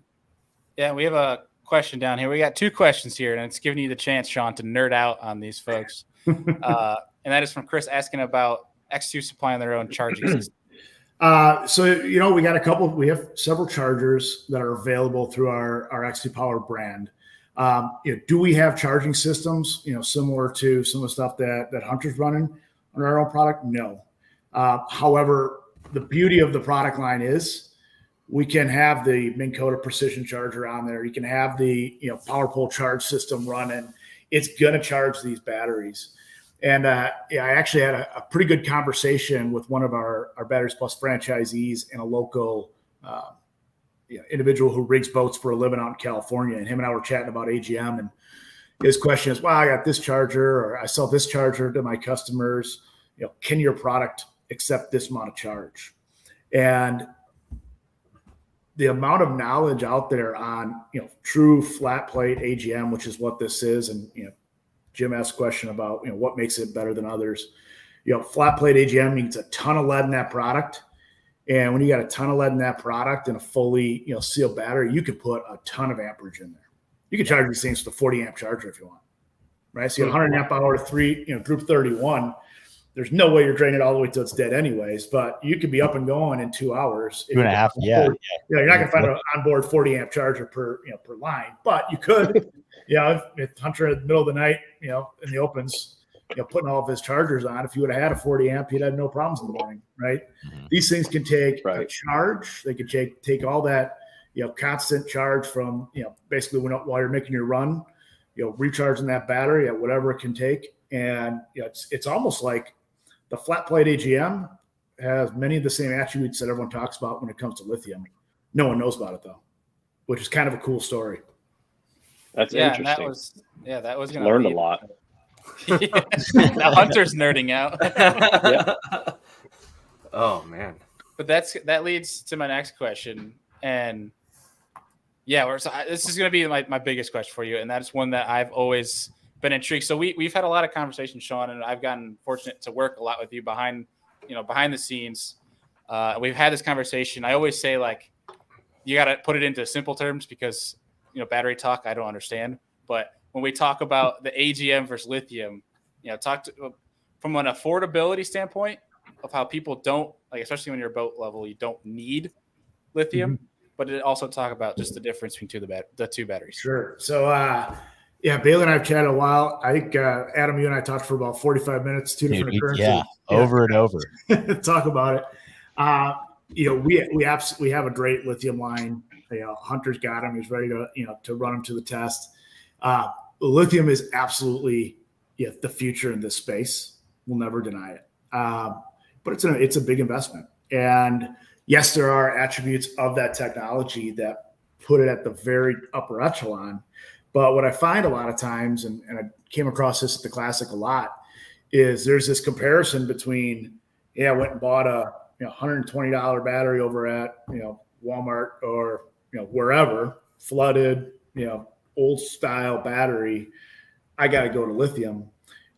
Yeah. We have a question down here. We got 2 questions here, and it's giving you the chance, Shawn, to nerd out on these folks. And that is from Chris asking about X2 supplying their own charging system. So, we have several chargers that are available through our X2 Power brand. Do we have charging systems, similar to some of the stuff that Hunter's running on our own product? No. However, the beauty of the product line is we can have the Minn Kota precision charger on there. You can have the, power pole charge system running. It's going to charge these batteries. And I actually had a pretty good conversation with one of our Batteries Plus franchisees and a local individual who rigs boats for a living out in California. And him and I were chatting about AGM. And his question is, well, I got this charger, or I sell this charger to my customers. Can your product accept this amount of charge? And the amount of knowledge out there on, true flat plate AGM, which is what this is. And, Jim asked a question about, what makes it better than others. Flat plate AGM means a ton of lead in that product. And when you got a ton of lead in that product and a fully, sealed battery, you could put a ton of amperage in there. You can charge these things with a 40 amp charger if you want, right? So you have 100 amp hour, group 31. There's no way you're draining it all the way till it's dead anyways, but you could be up and going in 2 hours. 2.5. Yeah. You're not going to find an onboard 40 amp charger per line, but you could. If Hunter in the middle of the night, in the opens, putting all of his chargers on, if you would have had a 40 amp, you'd have no problems in the morning, right? Mm-hmm. These things can take a charge. They can take all that, constant charge from, basically while you're making your run, recharging that battery at whatever it can take. And it's almost like the flat plate AGM has many of the same attributes that everyone talks about when it comes to lithium. No one knows about it though, which is kind of a cool story. That's interesting. That was going to learned a lot. Now Hunter's nerding out. Yep. Oh man. But that leads to my next question, and this is going to be my biggest question for you, and that's one that I've always been intrigued. So we've had a lot of conversations, Shawn, and I've gotten fortunate to work a lot with you behind the scenes. We've had this conversation. I always say, like, you got to put it into simple terms because battery talk I don't understand. But when we talk about the AGM versus lithium, from an affordability standpoint of how people don't, like, especially when you're boat level, you don't need lithium. Mm-hmm. But it also talk about just the difference between the two batteries. Sure. So, Bailey and I have chatted a while. I think, Adam, you and I talked for about 45 minutes, two different occurrences. Yeah, over and over. Talk about it. We absolutely have a great lithium line. Hunter's got him. He's ready to run him to the test. Lithium is absolutely the future in this space. We'll never deny it. But it's a big investment. And yes, there are attributes of that technology that put it at the very upper echelon. But what I find a lot of times, and I came across this at the Classic a lot, is there's this comparison between, I went and bought a $120 battery over at Walmart or wherever, flooded, old style battery. I got to go to lithium,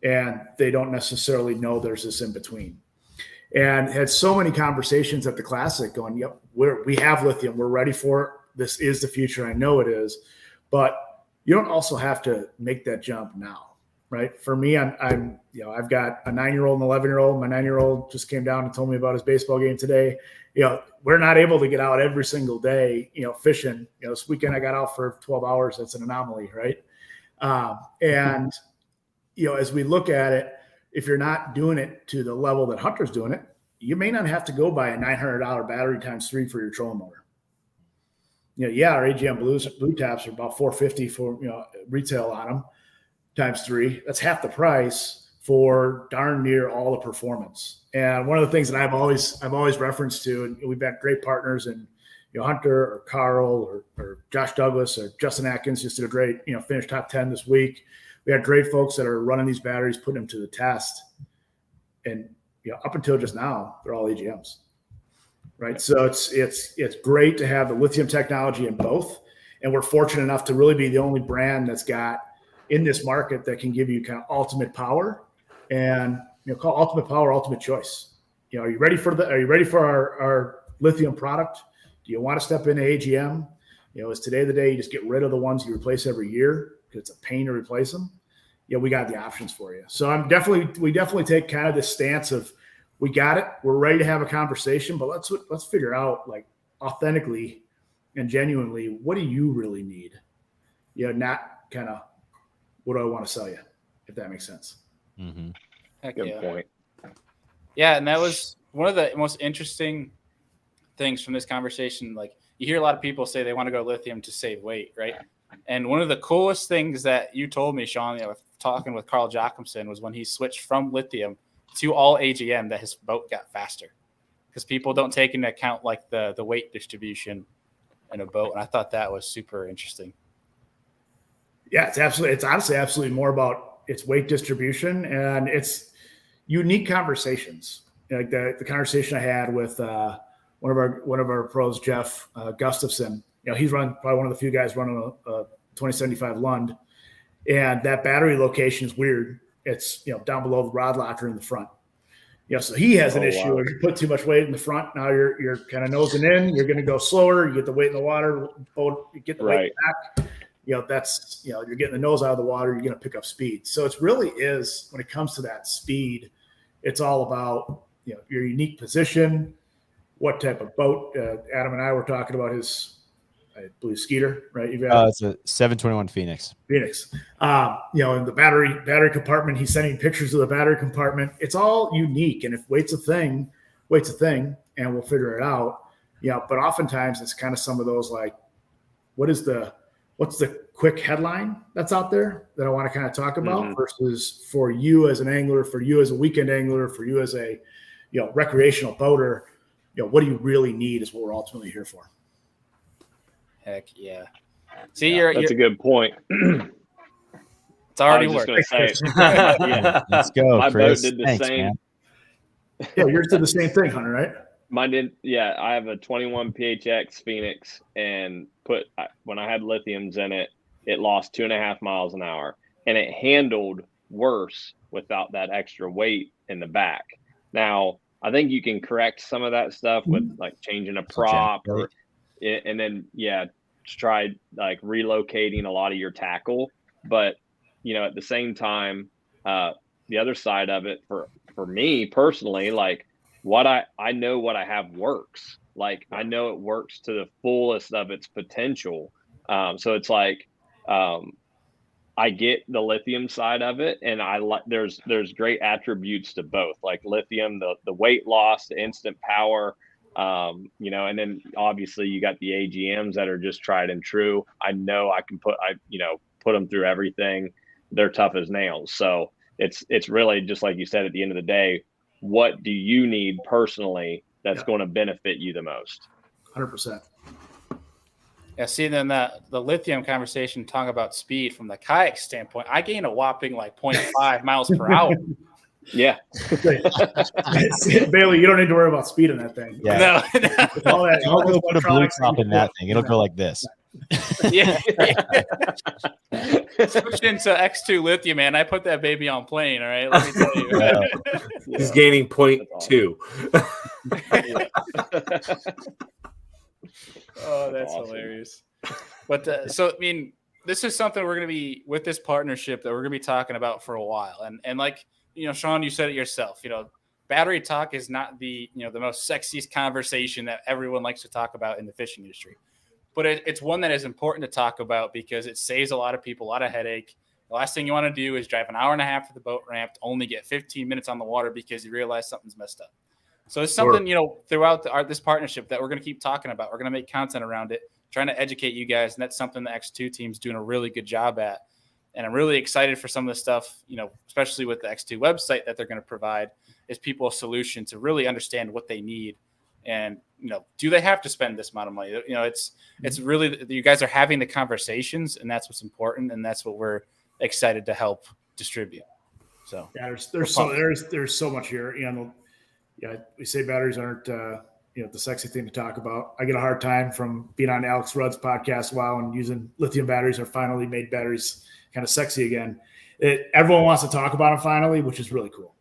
and they don't necessarily know there's this in between. And had so many conversations at the Classic going, yep, we have lithium. We're ready for it. This is the future. I know it is. But you don't also have to make that jump now, right? For me, I've got a 9-year-old and 11-year-old. My 9-year-old just came down and told me about his baseball game today. We're not able to get out every single day, fishing. This weekend I got out for 12 hours. That's an anomaly, right? As we look at it, if you're not doing it to the level that Hunter's doing it, you may not have to go buy a $900 battery times 3 for your trolling motor. Our AGM blue taps are about $450 for retail on them times 3. That's half the price for darn near all the performance. And one of the things that I've always referenced to, and we've got great partners, and Hunter or Carl or Josh Douglas or Justin Atkins just did a great finished top 10 this week. We had great folks that are running these batteries, putting them to the test, and up until just now, they're all AGMs. Right. So it's great to have the lithium technology in both. And we're fortunate enough to really be the only brand that's got in this market that can give you kind of ultimate power and, call ultimate power, ultimate choice. Are you ready for our lithium product? Do you want to step into AGM? Is today the day you just get rid of the ones you replace every year because it's a pain to replace them? We got the options for you. So we definitely take kind of this stance of, we got it. We're ready to have a conversation, but let's figure out, like, authentically and genuinely, what do you really need? Not kind of what do I want to sell you, if that makes sense. Mm-hmm. Good point. Yeah, and that was one of the most interesting things from this conversation. Like, you hear a lot of people say they want to go lithium to save weight, right? And one of the coolest things that you told me, Shawn, talking with Carl Jacobson, was when he switched from lithium to all AGM, that his boat got faster, because people don't take into account like the weight distribution in a boat. And I thought that was super interesting. Yeah, it's honestly absolutely more about its weight distribution, and it's unique conversations. Like the conversation I had with one of our pros, Jeff Gustafson. He's probably one of the few guys running a 2075 Lund, and that battery location is weird. It's down below the rod locker in the front. So he has an issue. Wow. If you put too much weight in the front, now you're kind of nosing in. You're going to go slower. You get the weight in the water. You get the weight back. That's you're getting the nose out of the water. You're going to pick up speed. So it really is, when it comes to that speed, it's all about your unique position, what type of boat. Adam and I were talking about his, I believe, Skeeter, right? It's a 721 Phoenix. In the battery compartment, he's sending pictures of the battery compartment. It's all unique, and if weight's a thing, and we'll figure it out. But oftentimes it's kind of some of those, like, what's the quick headline that's out there that I want to kind of talk about, versus for you as an angler, for you as a weekend angler, for you as a recreational boater, what do you really need is what we're ultimately here for. Heck yeah. See, that's a good point. It's already worked. Let's go. My Chris. boat did the Thanks, same. Man. Yeah, yours did the same thing, Hunter, right? Mine did. Yeah, I have a 21 PHX Phoenix, and when I had lithiums in it, it lost 2.5 miles an hour, and it handled worse without that extra weight in the back. Now, I think you can correct some of that stuff with like changing a prop, and then try like relocating a lot of your tackle. But at the same time, the other side of it for me personally, like, what I know what I have works. Like, I know it works to the fullest of its potential. So it's like, I get the lithium side of it, and there's great attributes to both, like lithium, the weight loss, the instant power, and then obviously you got the AGMs that are just tried and true. I know I can put them through everything. They're tough as nails. So it's really just like you said, at the end of the day, what do you need personally that's going to benefit you the most? 100%. Yeah, see, then the lithium conversation, talking about speed from the kayak standpoint, I gained a whopping like 0.5 miles per hour. Yeah. Bailey, you don't need to worry about speed in that thing. Yeah. No. I'll go put a blue top in that thing. It'll go like this. Yeah. Switched into X2 lithium, man. I put that baby on plane. All right, let me tell you. Yeah. He's gaining 0.2. Oh, that's awesome. Hilarious. But so, I mean, this is something we're going to be, with this partnership, that we're going to be talking about for a while. And like, Shawn, you said it yourself, battery talk is not the most sexiest conversation that everyone likes to talk about in the fishing industry. But it's one that is important to talk about, because it saves a lot of people a lot of headache, a The last thing you want to do is drive an hour and a half to the boat ramp to only get 15 minutes on the water because you realize something's messed up. So it's something, throughout this partnership that we're going to keep talking about. We're going to make content around it, trying to educate you guys. And that's something the X2 team's doing a really good job at. And I'm really excited for some of the stuff, especially with the X2 website that they're going to provide, is people a solution to really understand what they need. And, do they have to spend this amount of money? It's really, you guys are having the conversations, and that's what's important. And that's what we're excited to help distribute. So yeah, there's so much here. We say batteries aren't, the sexy thing to talk about. I get a hard time from being on Alex Rudd's podcast a while and using lithium batteries or finally made batteries kind of sexy again. Everyone wants to talk about them finally, which is really cool.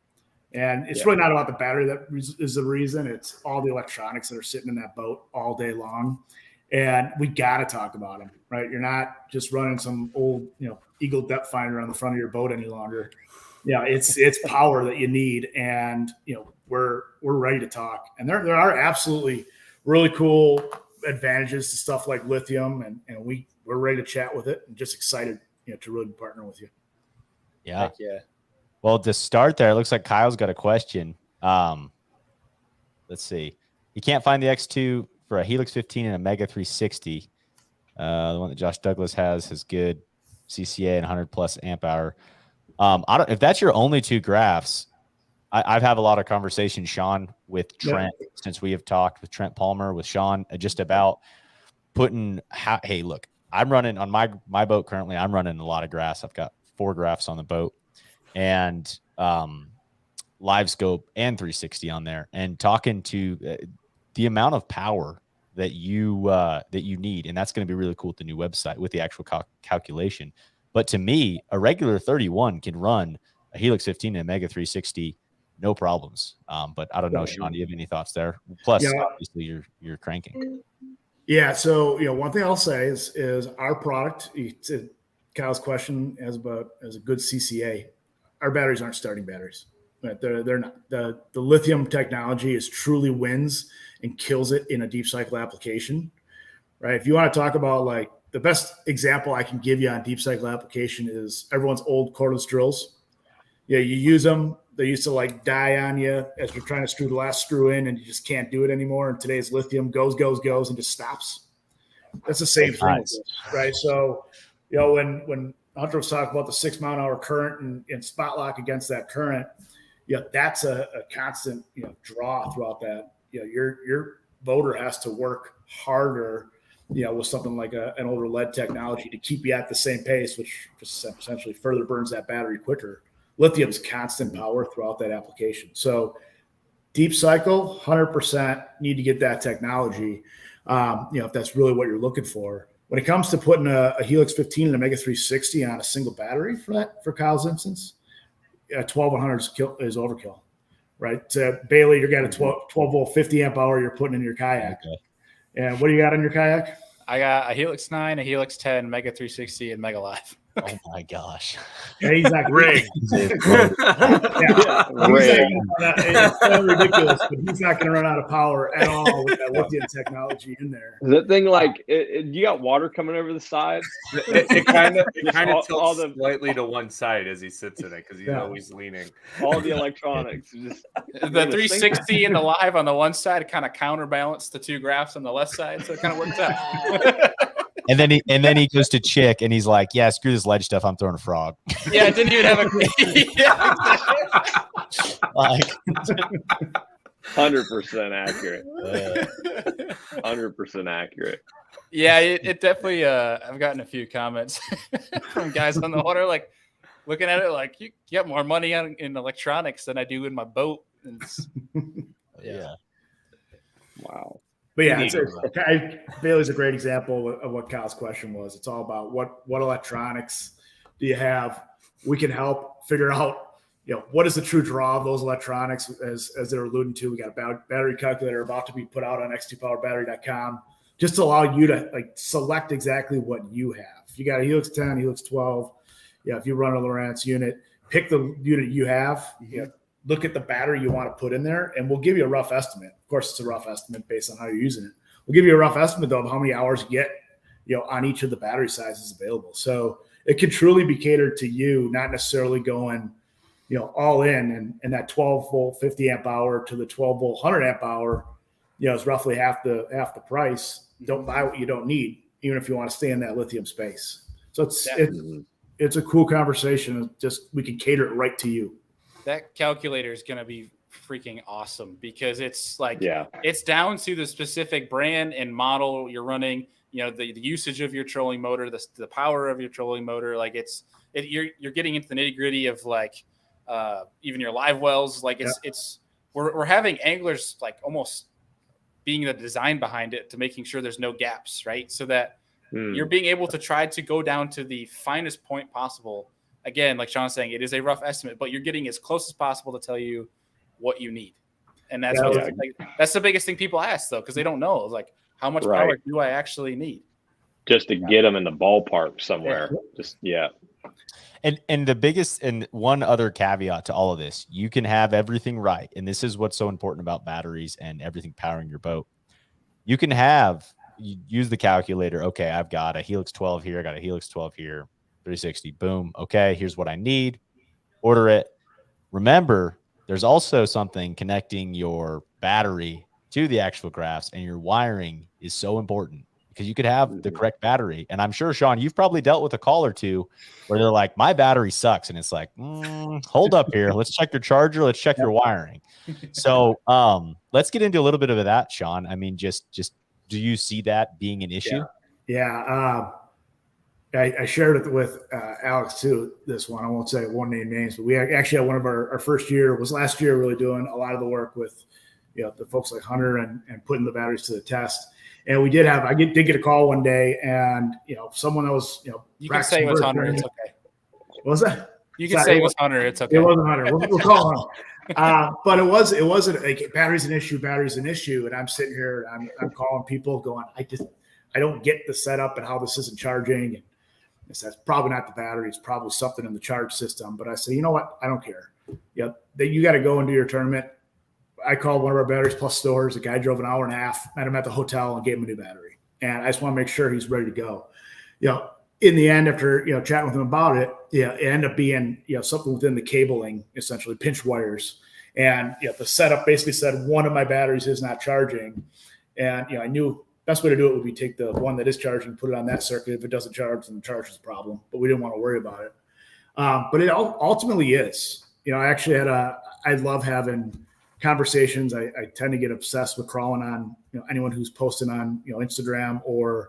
And it's really not about the battery that is the reason. It's all the electronics that are sitting in that boat all day long. And we got to talk about them, right? You're not just running some old, Eagle depth finder on the front of your boat any longer. Yeah, it's power that you need. And, we're ready to talk. And there are absolutely really cool advantages to stuff like lithium. And we're ready to chat with it and just excited, to really partner with you. Yeah. Heck yeah. Well, to start there, it looks like Kyle's got a question. Let's see. You can't find the X2 for a Helix 15 and a Mega 360. The one that Josh Douglas has good CCA and 100 plus amp hour. If that's your only two graphs, I've had a lot of conversations, Shawn, with Trent, since we have talked with Trent Palmer, with Shawn, just about putting, hey, look, I'm running on my boat currently. I'm running a lot of graphs. I've got 4 graphs on the boat and live scope and 360 on there, and talking to the amount of power that you need. And that's going to be really cool with the new website with the actual calculation. But to me, a regular 31 can run a Helix 15 and a Mega 360, no problems. But I don't know, Shawn, do you have any thoughts there? Plus, obviously, you're cranking. Yeah. So, one thing I'll say is our product, to Kyle's question, as a good CCA, our batteries aren't starting batteries. Right? They're not. The lithium technology truly wins and kills it in a deep cycle application. Right. If you want to talk about like the best example I can give you on deep cycle application is everyone's old cordless drills. Yeah, you use them. They used to like die on you as you're trying to screw the last screw in, and you just can't do it anymore. And today's lithium goes, and just stops. That's the same thing, right? So, when Hunter was talking about the 6 mile an hour current and spot lock against that current, that's a constant, draw throughout that. Your boater has to work harder, with something like an older lead technology to keep you at the same pace, which just essentially further burns that battery quicker. Lithium's constant power throughout that application. So deep cycle, 100% need to get that technology, if that's really what you're looking for. When it comes to putting a Helix 15 and a Mega 360 on a single battery for Kyle's instance, 1200 is overkill, right? Bailey, you got a 12 volt 50 amp hour you're putting in your kayak. Okay. And what do you got in your kayak? I got a Helix 9, a Helix 10, Mega 360, and Mega Live. Oh my gosh! Yeah, he's not rigged. Rigged. It's so ridiculous, but he's not going to run out of power at all with that lithium technology in there. Is that thing like you got water coming over the side? It kind of tilts slightly to one side as he sits in it because he's always leaning. All the electronics, just the 360 and the Live on the one side kind of counterbalance the 2 graphs on the left side, so it kind of works out. And then he goes to Chick and he's like, "Yeah, screw this ledge stuff. I'm throwing a frog." Yeah, it didn't even have a. Like 100% accurate. 100% accurate. Yeah, it definitely. I've gotten a few comments from guys on the water, like looking at it like you get more money in electronics than I do in my boat. Yeah. Wow. But yeah, Bailey's a great example of what Kyle's question was. It's all about what electronics do you have? We can help figure out, what is the true draw of those electronics as they're alluding to. We got a battery calculator about to be put out on x2powerbattery.com just to allow you to like select exactly what you have. If you got a Helix 10, Helix 12, if you run a Lowrance unit, pick the unit you have, look at the battery you want to put in there, and we'll give you a rough estimate. Of course, it's a rough estimate based on how you're using it. We'll give you a rough estimate, though, of how many hours you get, on each of the battery sizes available. So it can truly be catered to you, not necessarily going, all in. And that 12 volt 50 amp hour to the 12 volt 100 amp hour, is roughly half the price. Don't buy what you don't need, even if you want to stay in that lithium space. So it's a cool conversation. Just we can cater it right to you. That calculator is going to be freaking awesome because it's like, it's down to the specific brand and model you're running, the usage of your trolling motor, the power of your trolling motor. Like you're getting into the nitty gritty of like, even your live wells. Like we're having anglers like almost being the design behind it to making sure there's no gaps, right? So that you're being able to try to go down to the finest point possible. Again, like Shawn's saying, it is a rough estimate, but you're getting as close as possible to tell you what you need. And that's that's the biggest thing people ask, though, because they don't know. Like, how much power do I actually need? Just to get them in the ballpark somewhere. And the biggest, and one other caveat to all of this, you can have everything right. And this is what's so important about batteries and everything powering your boat. You can use the calculator. Okay, I've got a Helix 12 here. I got a Helix 12 here. 360, boom. Okay, here's what I need. Order it. Remember, there's also something connecting your battery to the actual graphs, and your wiring is so important because you could have the correct battery. And I'm sure, Shawn, you've probably dealt with a call or two where they're like, my battery sucks. And it's like, hold up here. Let's check your charger. Let's check your wiring. So let's get into a little bit of that, Shawn. I mean, just do you see that being an issue? I shared it with Alex too. This one, I won't name names, but we actually had one of our first year was last year, really doing a lot of the work with, the folks like Hunter and putting the batteries to the test. And we did I did get a call one day, and someone that was you can say it was Hunter. It's okay. What was that? You can say it was Hunter. It's okay. It wasn't Hunter. We'll call him. But it wasn't like battery's an issue. And I'm sitting here, I'm calling people, going, I don't get the setup and how this isn't charging. And I said, it's probably not the battery. It's probably something in the charge system. But I said, you know what? I don't care. You got to go and do your tournament. I called one of our Batteries Plus stores. The guy drove an hour and a half, met him at the hotel, and gave him a new battery. And I just want to make sure he's ready to go. In the end, after chatting with him about it, it ended up being something within the cabling, essentially pinch wires. And the setup basically said one of my batteries is not charging. And I knew best way to do it would be take the one that is charging, put it on that circuit. If it doesn't charge, then the charge is a problem. But we didn't want to worry about it. But it ultimately is. I actually I love having conversations. I tend to get obsessed with crawling on anyone who's posting on Instagram or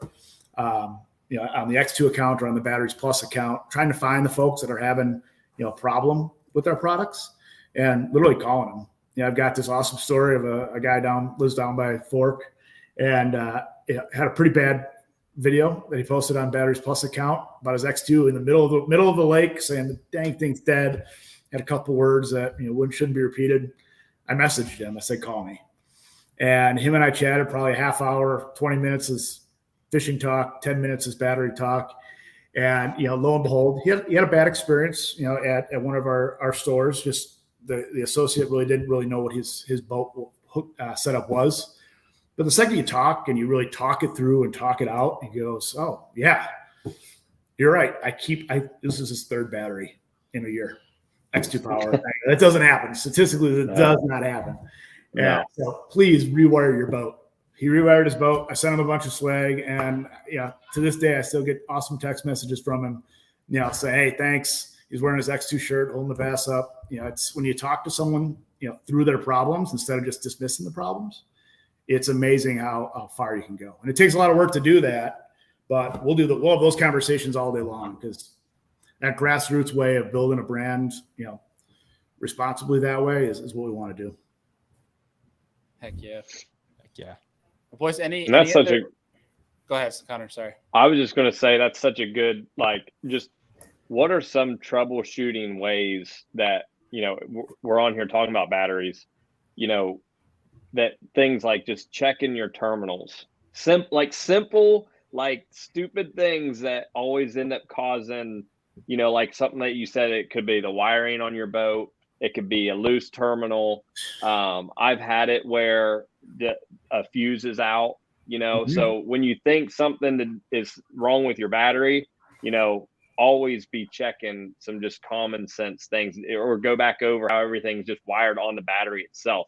on the X2 account or on the Batteries Plus account, trying to find the folks that are having a problem with their products and literally calling them. I've got this awesome story of a guy lives down by Fork, and had a pretty bad video that he posted on Batteries Plus account about his X2 in the middle of the lake, saying the dang thing's dead. Had a couple words that shouldn't be repeated. I messaged him. I said, call me. And him and I chatted probably a half hour, 20 minutes is fishing talk, 10 minutes is battery talk. And, lo and behold, he had a bad experience, at one of our stores. Just the associate didn't really know what his boat setup was. But the second you talk and you really talk it through and talk it out, he goes, oh, yeah, you're right. This is his third battery in a year. X2 power. That doesn't happen. Statistically, that does not happen. Yeah. So please rewire your boat. He rewired his boat. I sent him a bunch of swag, and to this day, I still get awesome text messages from him. Say, hey, thanks. He's wearing his X2 shirt, holding the bass up. It's when you talk to someone, through their problems instead of just dismissing the problems. It's amazing how far you can go, and it takes a lot of work to do that. But we'll have those conversations all day long because that grassroots way of building a brand, responsibly that way is what we want to do. Heck yeah. Boys, go ahead, Connor. Sorry. I was just going to say that's such a good, just what are some troubleshooting ways that, we're on here talking about batteries, that things like just checking your terminals, simple, stupid things that always end up causing, something that you said, it could be the wiring on your boat. It could be a loose terminal. I've had it where a fuse is out, So when you think something is wrong with your battery, always be checking some just common sense things, or go back over how everything's just wired on the battery itself.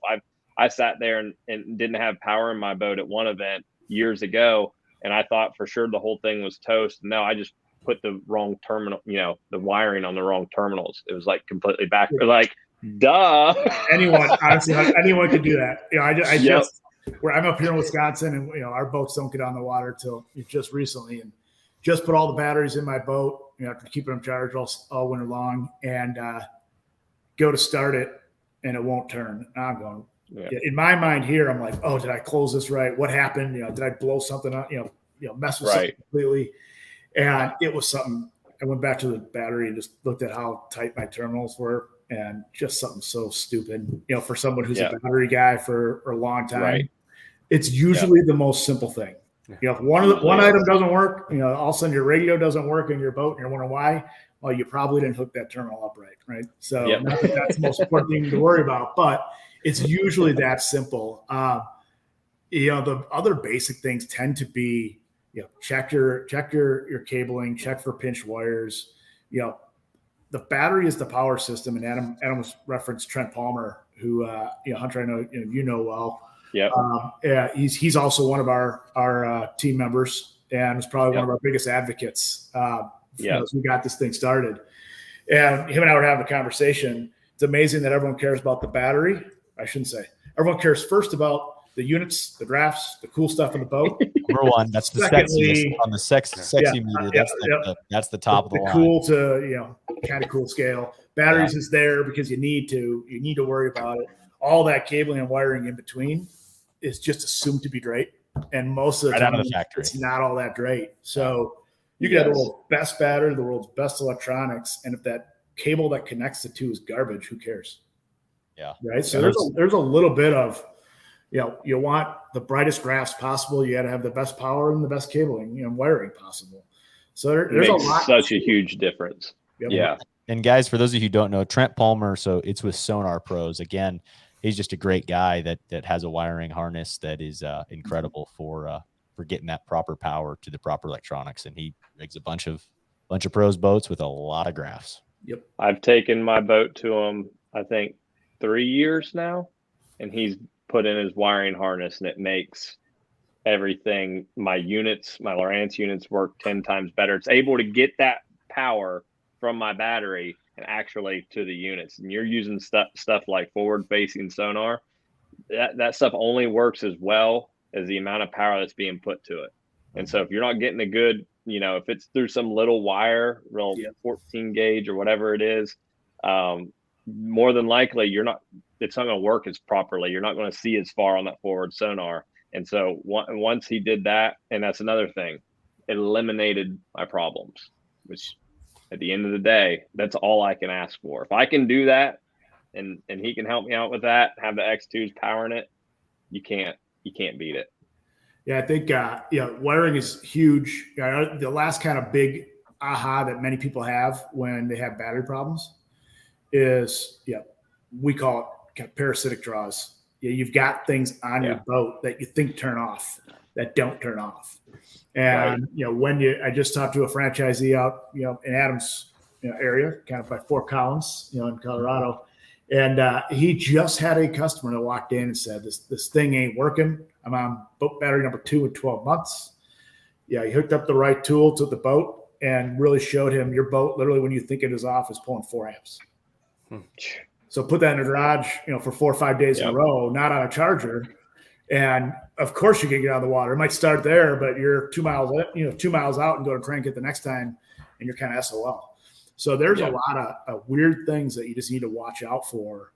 I sat there and didn't have power in my boat at one event years ago, and I thought for sure the whole thing was toast. No, I just put the wrong terminal, the wiring on the wrong terminals. It was like completely back. Like, duh. Honestly, anyone could do that. I just where I'm up here in Wisconsin, and our boats don't get on the water till just recently, and just put all the batteries in my boat, after keeping them charged all winter long, and go to start it, and it won't turn. I'm going. Yeah. In my mind here, I'm like, oh, did I close this right? What happened? Did I blow something up? Mess with something completely. And it was something. I went back to the battery and just looked at how tight my terminals were, and just something so stupid. For someone who's a battery guy for a long time, it's usually the most simple thing. If one item doesn't work, all of a sudden your radio doesn't work in your boat, and you're wondering why. Well, you probably didn't hook that terminal up right? So not that that's the most important thing to worry about, but it's usually that simple. The other basic things tend to be, check your cabling, check for pinched wires. The battery is the power system, and Adam was referenced Trent Palmer, who Hunter, I know well. Yeah, he's also one of our team members, and was probably one of our biggest advocates as we got this thing started. And him and I were having a conversation. It's amazing that everyone cares about the battery. I shouldn't say. Everyone cares first about the units, the drafts, the cool stuff in the boat. Number one, that's the sexiest on the sexy meter. That's the top of the line. Cool to kind of cool scale. Batteries is there because you need to worry about it. All that cabling and wiring in between is just assumed to be great, and most of the time, out of the factory, it's not all that great. So you can have the world's best battery, the world's best electronics, and if that cable that connects the two is garbage, who cares? Yeah. Right. So there's a little bit of, you want the brightest graphs possible. You got to have the best power and the best cabling, and wiring possible. So there's a lot. Such a huge difference. Yep. Yeah. And guys, for those of you who don't know, Trent Palmer, so it's with Sonar Pros. Again, he's just a great guy that has a wiring harness that is incredible for getting that proper power to the proper electronics. And he rigs a bunch of pros boats with a lot of graphs. Yep. I've taken my boat to him, I think 3 years now, and he's put in his wiring harness, and it makes everything, my Lowrance units work 10 times better. It's able to get that power from my battery and actually to the units. And you're using stuff like forward facing sonar. That stuff only works as well as the amount of power that's being put to it. And so if you're not getting a good, if it's through some little wire, 14 gauge or whatever it is, more than likely it's not going to work as properly. You're not going to see as far on that forward sonar. And so once he did that, and that's another thing, it eliminated my problems, which at the end of the day, that's all I can ask for. If I can do that and he can help me out with that, have the X2s powering it, you can't beat it. Yeah, I think wiring is huge. The last kind of big aha that many people have when they have battery problems is we call it kind of parasitic draws. You've got things on your boat that you think turn off that don't turn off. And I just talked to a franchisee out in Adams area, kind of by Fort Collins, in Colorado, and he just had a customer that walked in and said, "This thing ain't working. I'm on boat battery number 2 in 12 months." Yeah, he hooked up the right tool to the boat and really showed him your boat. Literally, when you think it is off, is pulling 4 amps. So put that in the garage, for 4 or 5 days in a row, not on a charger. And of course you can get out of the water. It might start there, but you're 2 miles, 2 miles out and go to crank it the next time, and you're kind of SOL. So there's a lot of weird things that you just need to watch out for.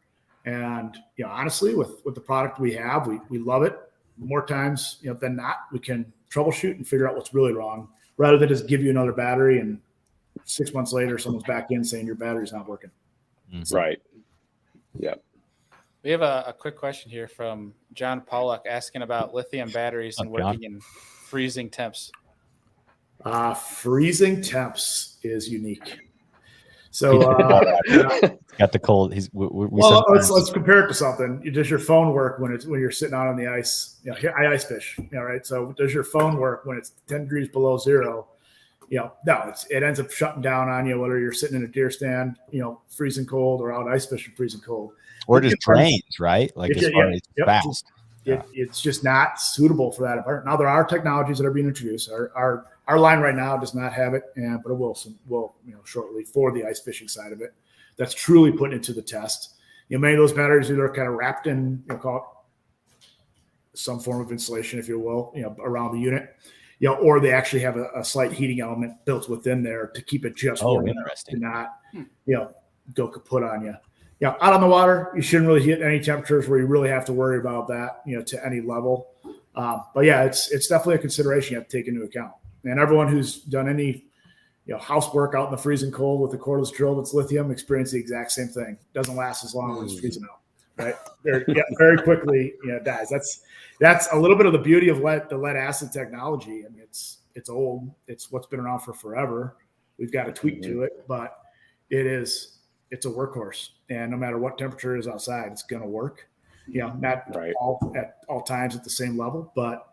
And, honestly, with the product we have, we love it. More times, than not, we can troubleshoot and figure out what's really wrong rather than just give you another battery and 6 months later, someone's back in saying your battery's not working. Mm-hmm. Right. Yeah. We have a quick question here from John Pollock asking about lithium batteries and working in freezing temps. Freezing temps is unique. So got the cold. Let's compare it to something. Does your phone work when you're sitting out on the ice? I ice fish. Right. So does your phone work when it's 10 degrees below zero? no, it ends up shutting down on you, whether you're sitting in a deer stand, freezing cold, or out ice fishing freezing cold. Or just drains, right? Like as far as fast. It's just not suitable for that environment. Now there are technologies that are being introduced. Our line right now does not have it, but it will shortly for the ice fishing side of it. That's truly putting it to the test. Many of those batteries either are kind of wrapped in, call it some form of insulation, if you will, around the unit, or they actually have a slight heating element built within there to keep it just warm enough to not, go kaput on you. Out on the water, you shouldn't really hit any temperatures where you really have to worry about that, to any level. But yeah, it's definitely a consideration you have to take into account. And everyone who's done any, housework out in the freezing cold with a cordless drill that's lithium experience the exact same thing. It doesn't last as long when it's freezing out, right? Very quickly, it dies. That's a little bit of the beauty of the lead acid technology. I mean, it's old. It's what's been around for forever. We've got to tweak to it, but it's a workhorse. And no matter what temperature is outside, it's going to work. Not at all times at the same level, but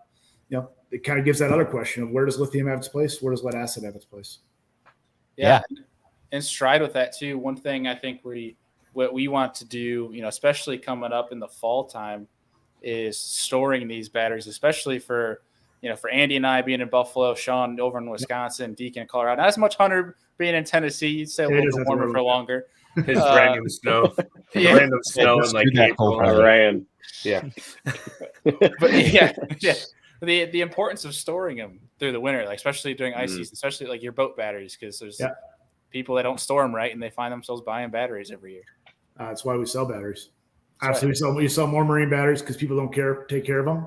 it kind of gives that other question of where does lithium have its place? Where does lead acid have its place? Yeah. And stride with that too. One thing I think what we want to do, especially coming up in the fall time, is storing these batteries, especially for Andy and I being in Buffalo, Shawn over in Wisconsin, Deacon in Colorado. Not as much Hunter being in Tennessee. You'd say a little bit warmer for longer. His random snow. Random snow in like April. Iran. Yeah. But the importance of storing them through the winter, like especially during ice season, especially like your boat batteries, because there's people that don't store them right and they find themselves buying batteries every year. That's why we sell batteries. Obviously, we sell more marine batteries because people don't take care of them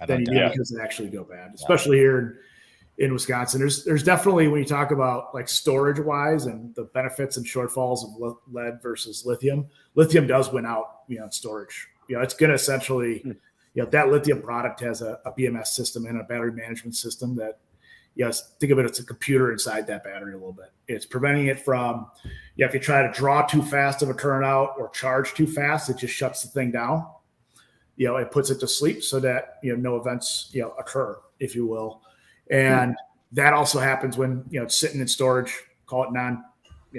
than you do because they actually go bad, especially here in Wisconsin. There's definitely, when you talk about like storage wise and the benefits and shortfalls of lead versus lithium does win out, in storage. It's going to essentially, that lithium product has a BMS system and a battery management system that, think of it as a computer inside that battery a little bit. It's preventing it from, if you try to draw too fast of a current out or charge too fast, it just shuts the thing down. It puts it to sleep so that, no events, occur, if you will. And that also happens when, it's sitting in storage, call it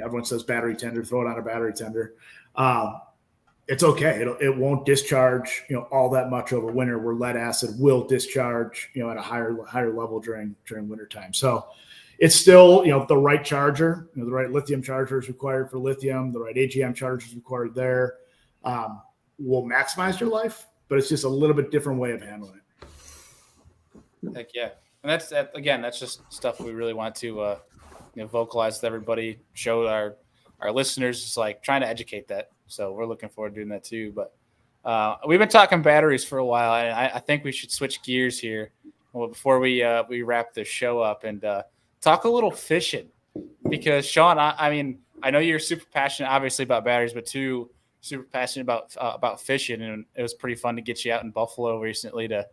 everyone says battery tender, throw it on a battery tender. It's okay. It won't discharge, all that much over winter, where lead acid will discharge, at a higher level during wintertime. So it's still, the right charger, the right lithium charger is required for lithium, the right AGM charger is required there. Will maximize your life, but it's just a little bit different way of handling it. Heck yeah. And that's just stuff we really want to, vocalize with everybody, show our listeners, just like trying to educate that. So we're looking forward to doing that too. But we've been talking batteries for a while, and I think we should switch gears here before we wrap this show up and talk a little fishing. Because Shawn, I know you're super passionate, obviously, about batteries, but too super passionate about fishing, and it was pretty fun to get you out in Buffalo recently to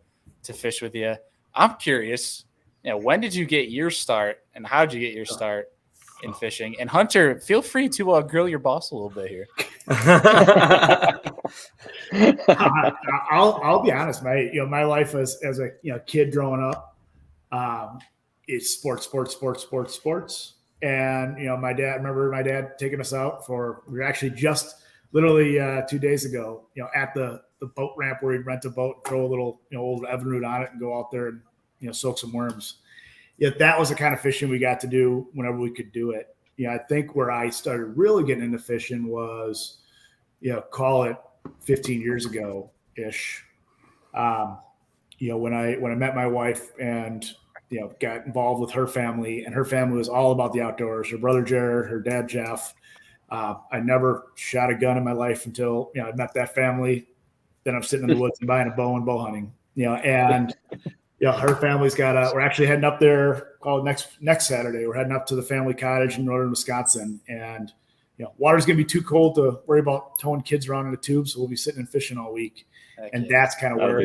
fish with you. I'm curious, when did you get your start, and how did you get your start in fishing? And Hunter, feel free to grill your boss a little bit here. I'll be honest, my life as a kid growing up, it's sports. And I remember my dad taking us out we were actually just literally 2 days ago, at the boat ramp where he'd rent a boat, throw a little old Evinrude on it, and go out there and soak some worms. That was the kind of fishing we got to do whenever we could do it. I think where I started really getting into fishing was, call it 15 years ago ish. When I met my wife and, got involved with her family, and her family was all about the outdoors. Her brother, Jared, her dad, Jeff. I never shot a gun in my life until, I met that family. Then I'm sitting in the woods and buying a bow and bow hunting, and her family's we're actually heading up there, called next Saturday. We're heading up to the family cottage in northern Wisconsin, and water's gonna be too cold to worry about towing kids around in a tube, so we'll be sitting and fishing all week. And that's kind of where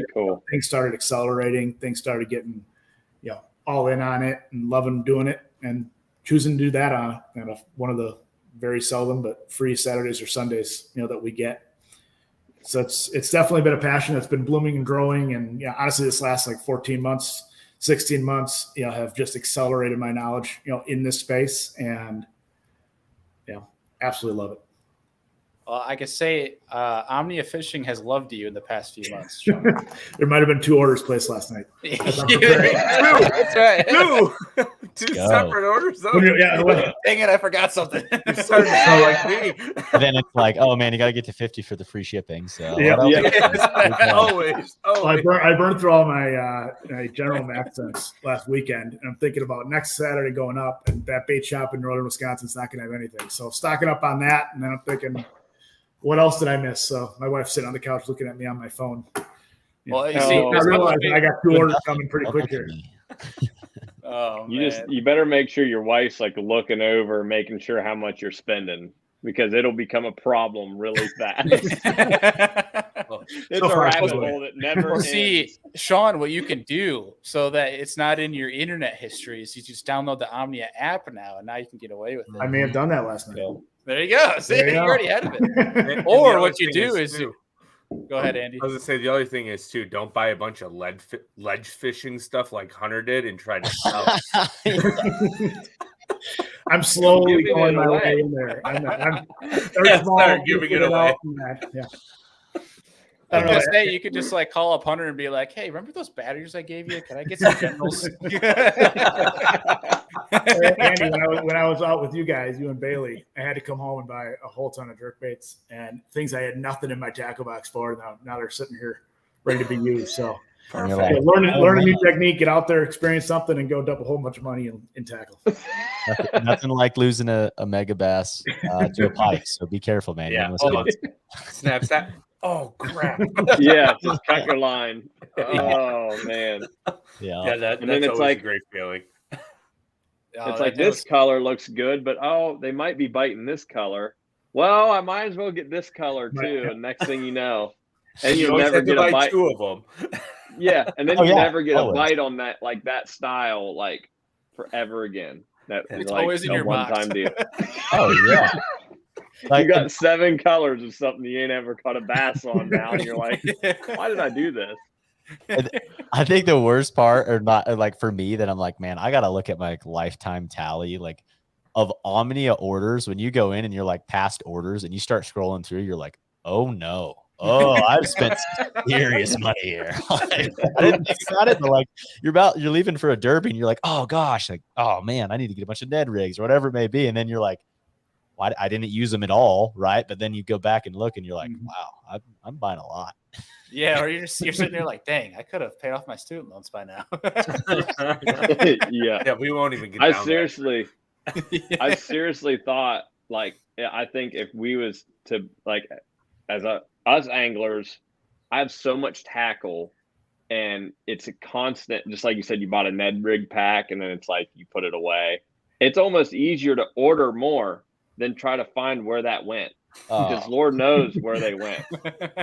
things started accelerating. Things started getting, all in on it and loving doing it, and choosing to do that on one of the very seldom but free Saturdays or Sundays, that we get. So it's definitely been a passion that's been blooming and growing. And honestly, this last 14 months 16 months, have just accelerated my knowledge, in this space, and absolutely love it. Well, I could say Omnia Fishing has loved you in the past few months, Shawn. There might have been 2 orders placed last night. That's right. Two separate orders. Dang it, I forgot something. You started to sound like me. And then it's like, oh man, you got to get to 50 for the free shipping. So always. I burned through all my General accents last weekend, and I'm thinking about next Saturday going up, and that bait shop in northern Wisconsin's not going to have anything. So stocking up on that, and then I'm thinking, what else did I miss? So my wife's sitting on the couch looking at me on my phone. Well, you see, I realized I got 2 orders coming pretty quick here. Oh, you better make sure your wife's like looking over, making sure how much you're spending, because it'll become a problem really fast. It's a rabbit hole that never ends. See, Shawn, what you can do so that it's not in your internet history is you just download the Omnia app now, and now you can get away with it. I may have done that last night. There you go. See, you're already ahead of it. Or what you do is go ahead, Andy. I was gonna say the other thing is too, don't buy a bunch of ledge fishing stuff like Hunter did and try to sell it. I'm slowly going my way in there. I'm start giving it away. Yeah. I was gonna say you could just like call up Hunter and be like, "Hey, remember those batteries I gave you? Can I get some generals?" Andy, when I was out with you guys, you and Bailey, I had to come home and buy a whole ton of jerk baits and things I had nothing in my tackle box for. Now they're sitting here ready to be used. So learn a new technique, get out there, experience something, and go dump a whole bunch of money in tackle. Nothing like losing a mega bass to a pike. So be careful, man. Yeah. Snaps that. Oh crap! Yeah, just cut your line. Oh man. Yeah. That's it's like a great feeling. It's like this color looks good, but they might be biting this color. Well, I might as well get this color too. And next thing you know, and you'll never get a bite. 2 of them. Yeah, and then you never get a bite on that style like forever again. It's like always in your one-time deal. Oh yeah. You got 7 colors of something you ain't ever caught a bass on now, and you're like, why did I do this? I think the worst part, or not, like for me, that I'm like, man, I gotta look at my lifetime tally, like of Omnia orders. When you go in and you're like past orders, and you start scrolling through, you're like, oh no, I've spent some serious money here. I didn't think about it, but like you're leaving for a derby, and you're like, oh gosh, like oh man, I need to get a bunch of Ned rigs or whatever it may be, and then you're like, well, I didn't use them at all, right? But then you go back and look, and you're like, wow, I'm buying a lot. Yeah, or you're sitting there like, dang, I could have paid off my student loans by now. Yeah, we won't even get. I seriously thought, like, I think if we was to like, us anglers, I have so much tackle, and it's a constant. Just like you said, you bought a Ned rig pack, and then it's like you put it away. It's almost easier to order more than try to find where that went. Because Lord knows where they went.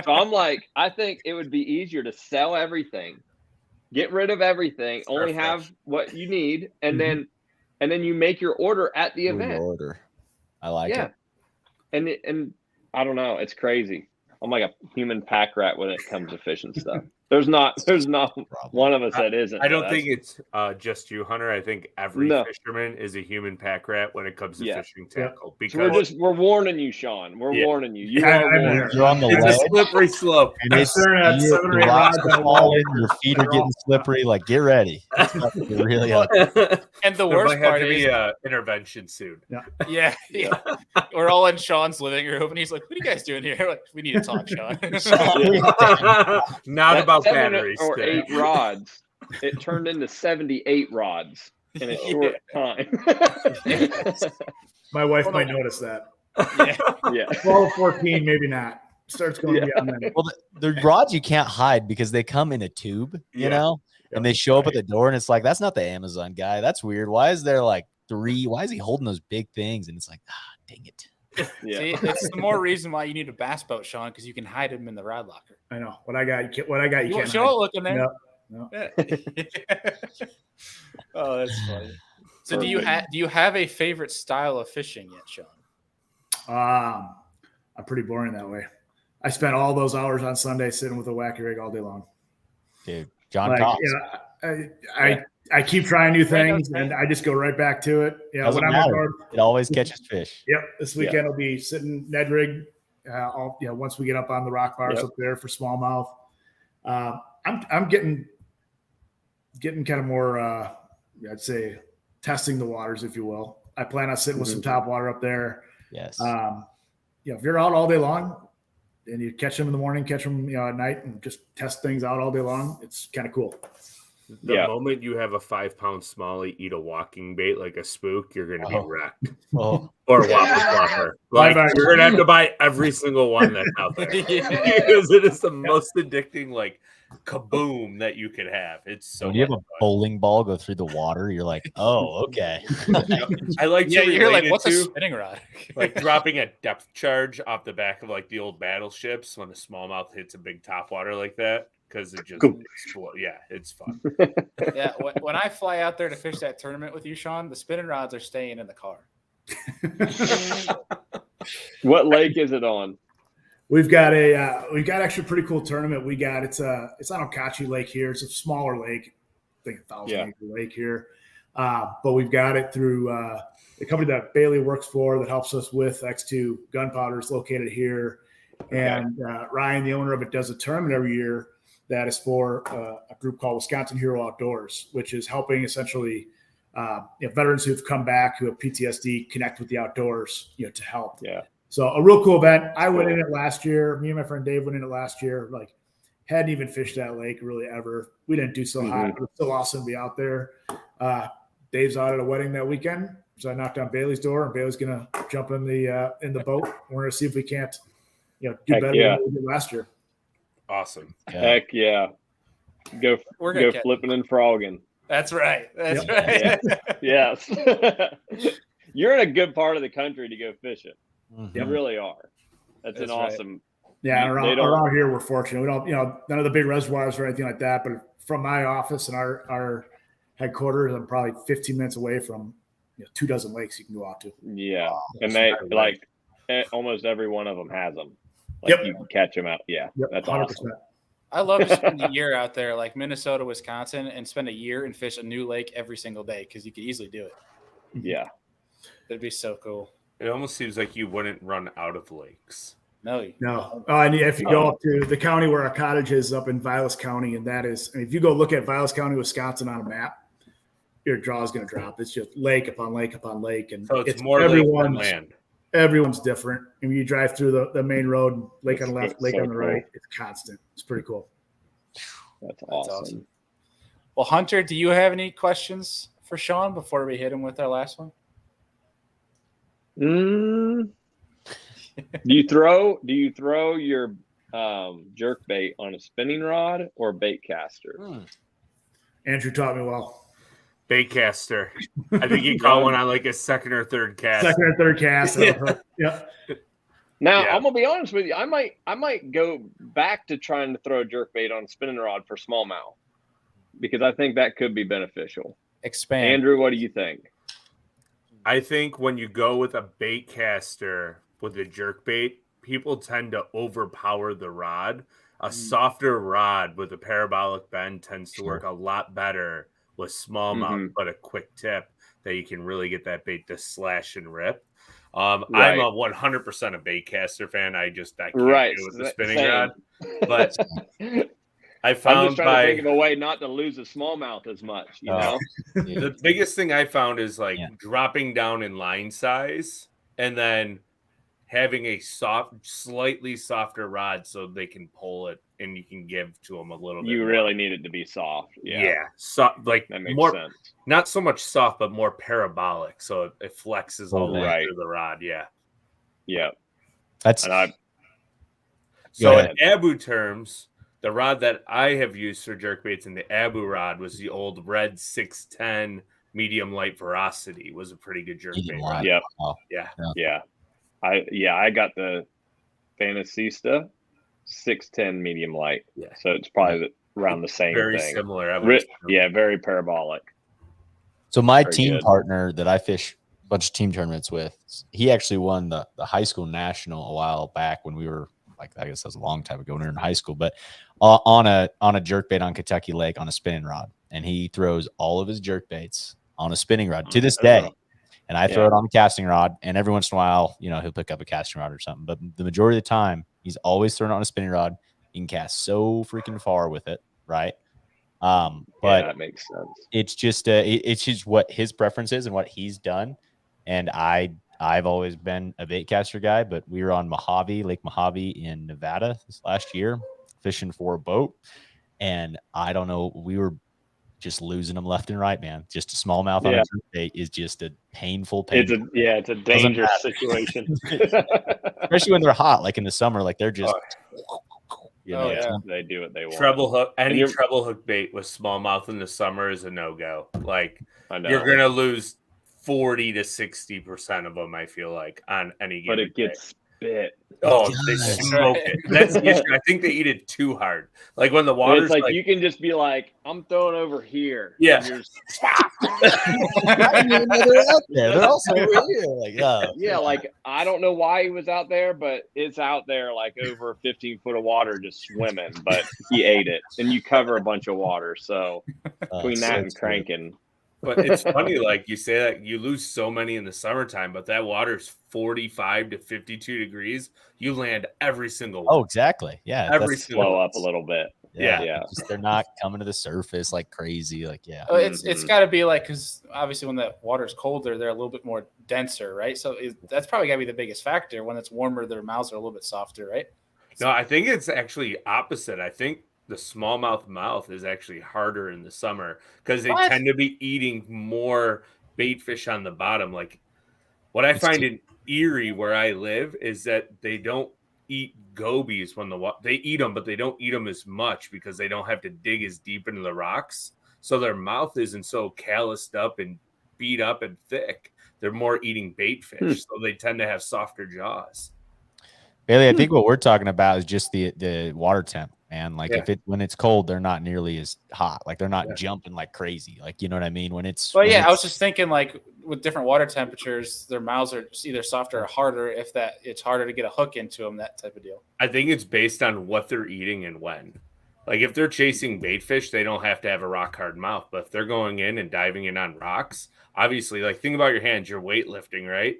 So I'm like, I think it would be easier to sell everything, get rid of everything, only have what you need, and then you make your order at the event. Order. I like it. And I don't know, it's crazy. I'm like a human pack rat when it comes to fishing stuff. There's not one of us that isn't. I don't think it's just you, Hunter. I think every fisherman is a human pack rat when it comes to fishing tackle. Because we're warning you, Shawn. We're warning you. You're on the it's a slippery slope. And it's your rocks are falling, your feet are getting slippery. Like, get ready. Really and the worst part is be an intervention soon. Yeah. We're all in Shawn's living room, and he's like, "What are you guys doing here?" Like, we need to talk, Shawn. Not about 7 batteries or 8 rods. It turned into 78 rods in a short time. My wife might notice that. Yeah. 12, 14, maybe not. Starts going beyond that. Well, the rods you can't hide because they come in a tube, you know, and they show up at the door, and it's like, that's not the Amazon guy. That's weird. Why is there like 3? Why is he holding those big things? And it's like, dang it. Yeah. See, it's the more reason why you need a bass boat, Shawn, because you can hide them in the rod locker. I know what I got. You can't. Show it looking there. No. Oh, that's funny. So, do you have a favorite style of fishing yet, Shawn? I'm pretty boring that way. I spent all those hours on Sunday sitting with a wacky rig all day long. Dude, John Cox. I keep trying new things, and I just go right back to it. You know, Doesn't when I'm matter. aboard, It always catches fish. Yep, this weekend will be sitting Ned rig. Once we get up on the rock bars up there for smallmouth, I'm getting kind of more. I'd say testing the waters, if you will. I plan on sitting with some top water up there. Yes. If you're out all day long and you catch them in the morning, catch them at night, and just test things out all day long, it's kind of cool. The moment you have a 5-pound smallie eat a walking bait like a spook, you're going to be wrecked. Oh. Or a whopper flopper. Like, you're going to have to buy every single one that's out there. Because it is the most addicting, like, kaboom that you could have. It's so when you have a bowling ball go through the water, you're like, oh, okay. I like to you're like, what's a to, spinning rod? like dropping a depth charge off the back of like the old battleships when the smallmouth hits a big topwater like that. Because it just it's fun. Yeah, when I fly out there to fish that tournament with you, Shawn, the spinning rods are staying in the car. What lake is it on? We've got actually a pretty cool tournament. It's on Okachi Lake here. It's a smaller lake, I think 1,000 acre lake here. But we've got it through the company that Bailey works for that helps us with X2 gunpowder is located here. And Ryan, the owner of it, does a tournament every year that is for a group called Wisconsin Hero Outdoors, which is helping essentially veterans who've come back who have PTSD connect with the outdoors, to help. Yeah. So a real cool event. I went in it last year. Me and my friend Dave went in it last year. Like, hadn't even fished that lake really ever. We didn't do so hot, but it's still awesome to be out there. Dave's out at a wedding that weekend, so I knocked on Bailey's door, and Bailey's gonna jump in the boat. We're gonna see if we can't, do better than we did last year. Awesome. Heck yeah. Go flipping and frogging. That's right. That's right. Yes. You're in a good part of the country to go fishing. Mm-hmm. You really are. That's an awesome. Yeah, around here we're fortunate. We don't, none of the big reservoirs or anything like that. But from my office and our headquarters, I'm probably 15 minutes away from 24 lakes you can go out to. Yeah, and they almost every one of them has them. Like you can catch them out. Yeah, that's 100%. Awesome. I love to spend a year out there, like Minnesota, Wisconsin, and spend a year and fish a new lake every single day because you could easily do it. Yeah, it'd be so cool. It almost seems like you wouldn't run out of lakes. No. And if you go up to the county where our cottage is, up in Vilas County, and that is, if you go look at Vilas County, Wisconsin on a map, your jaw is going to drop. It's just lake upon lake upon lake, and so it's more everyone's land. Everyone's different. And when you drive through the main road, lake on the left, lake on the right, it's constant. It's pretty cool. That's awesome. Well, Hunter, do you have any questions for Shawn before we hit him with our last one? Do you throw your jerk bait on a spinning rod or bait caster? Andrew taught me well. Bait caster. I think he caught one on like a second or third cast. Yeah. Now I'm gonna be honest with you. I might go back to trying to throw a jerk bait on a spinning rod for smallmouth because I think that could be beneficial. Expand. Andrew, what do you think? I think when you go with a bait caster with a jerk bait, people tend to overpower the rod. A softer rod with a parabolic bend tends to work a lot better with smallmouth, but a quick tip that you can really get that bait to slash and rip. I'm a 100% a bait caster fan. I can't do it with the spinning rod. But I found I'm just trying to think of a way not to lose a smallmouth as much. You know, the biggest thing I found is dropping down in line size and then having a slightly softer rod so they can pull it and you can give to them a little bit. You really need it to be soft. Soft, like that makes more sense. Not so much soft, but more parabolic, so it flexes all the way through the rod. Yeah. That's so in Abu terms. The rod that I have used for jerkbaits in the Abu rod was the old red 610 medium light Veracity. Was a pretty good jerkbait rod. Yep. Yeah. I got the Fantasista 610 medium light. Yeah. So it's probably around the same very thing. Similar. Very parabolic. So my team partner that I fish a bunch of team tournaments with, he actually won the high school national a while back when we were I guess that was a long time ago when we were in high school, but on a jerkbait on Kentucky Lake on a spinning rod. and he throws all of his jerk baits on a spinning rod to this day. And I throw it on a casting rod, and every once in a while, he'll pick up a casting rod or something. But the majority of the time, he's always throwing it on a spinning rod. You can cast so freaking far with it, right? But that makes sense. It's just what his preference is and what he's done. And I've always been a bait caster guy, but we were on Lake Mojave in Nevada this last year, fishing for a boat, and I don't know, we were just losing them left and right, man. Just a smallmouth on a jerk bait is just a painful. It's a dangerous situation, especially when they're hot, like in the summer. Like they're just, they do what they want. Treble hook, treble hook bait with smallmouth in the summer is a no-go. Like you're gonna lose 40 to 60% of them. I feel like on any given. But it gets spit. Oh, they smoke it. That's the issue. I think they eat it too hard. Like when the water's like you can just be like, I'm throwing over here. Yeah. They're also over here. Like, like I don't know why he was out there, but it's out there like over 15 foot of water just swimming. But he ate it, and you cover a bunch of water. So between that and cranking. But it's funny, like you say that you lose so many in the summertime, but that water's 45 to 52 degrees. You land every single one. Oh, exactly. Yeah. Every slow up a little bit. Yeah. They're not coming to the surface like crazy. Like, it's got to be like, because obviously when that water's colder, they're a little bit more denser, right? So that's probably got to be the biggest factor. When it's warmer, their mouths are a little bit softer, right? No, I think it's actually opposite. I think the smallmouth mouth is actually harder in the summer because they tend to be eating more bait fish on the bottom. Like what I find in Erie, where I live, is that they don't eat gobies when they eat them, but they don't eat them as much because they don't have to dig as deep into the rocks. So their mouth isn't so calloused up and beat up and thick. They're more eating bait fish, so they tend to have softer jaws. Bailey, I think what we're talking about is just the water temp, man. Like when it's cold, they're not nearly as hot. Like they're not jumping like crazy. Like, you know what I mean? I was just thinking like with different water temperatures, their mouths are just either softer or harder. If it's harder to get a hook into them, that type of deal. I think it's based on what they're eating and when. Like if they're chasing bait fish, they don't have to have a rock hard mouth. But if they're going in and diving in on rocks, obviously, like think about your hands, you're weightlifting, right?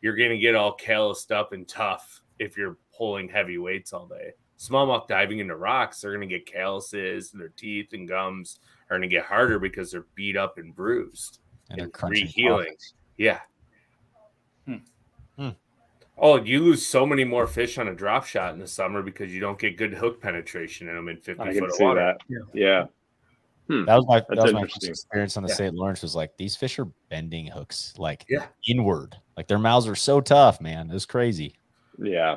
You're going to get all calloused up and tough if you're pulling heavy weights all day. Smallmouth diving into rocks, they're going to get calluses, and their teeth and gums are going to get harder because they're beat up and bruised. And they're crunching. Rehealing. Yeah. Oh, you lose so many more fish on a drop shot in the summer because you don't get good hook penetration in them in 50 foot of water. Yeah. That was my first experience on the St. Lawrence. Was like these fish are bending hooks like inward. Like their mouths are so tough, man. It was crazy. Yeah.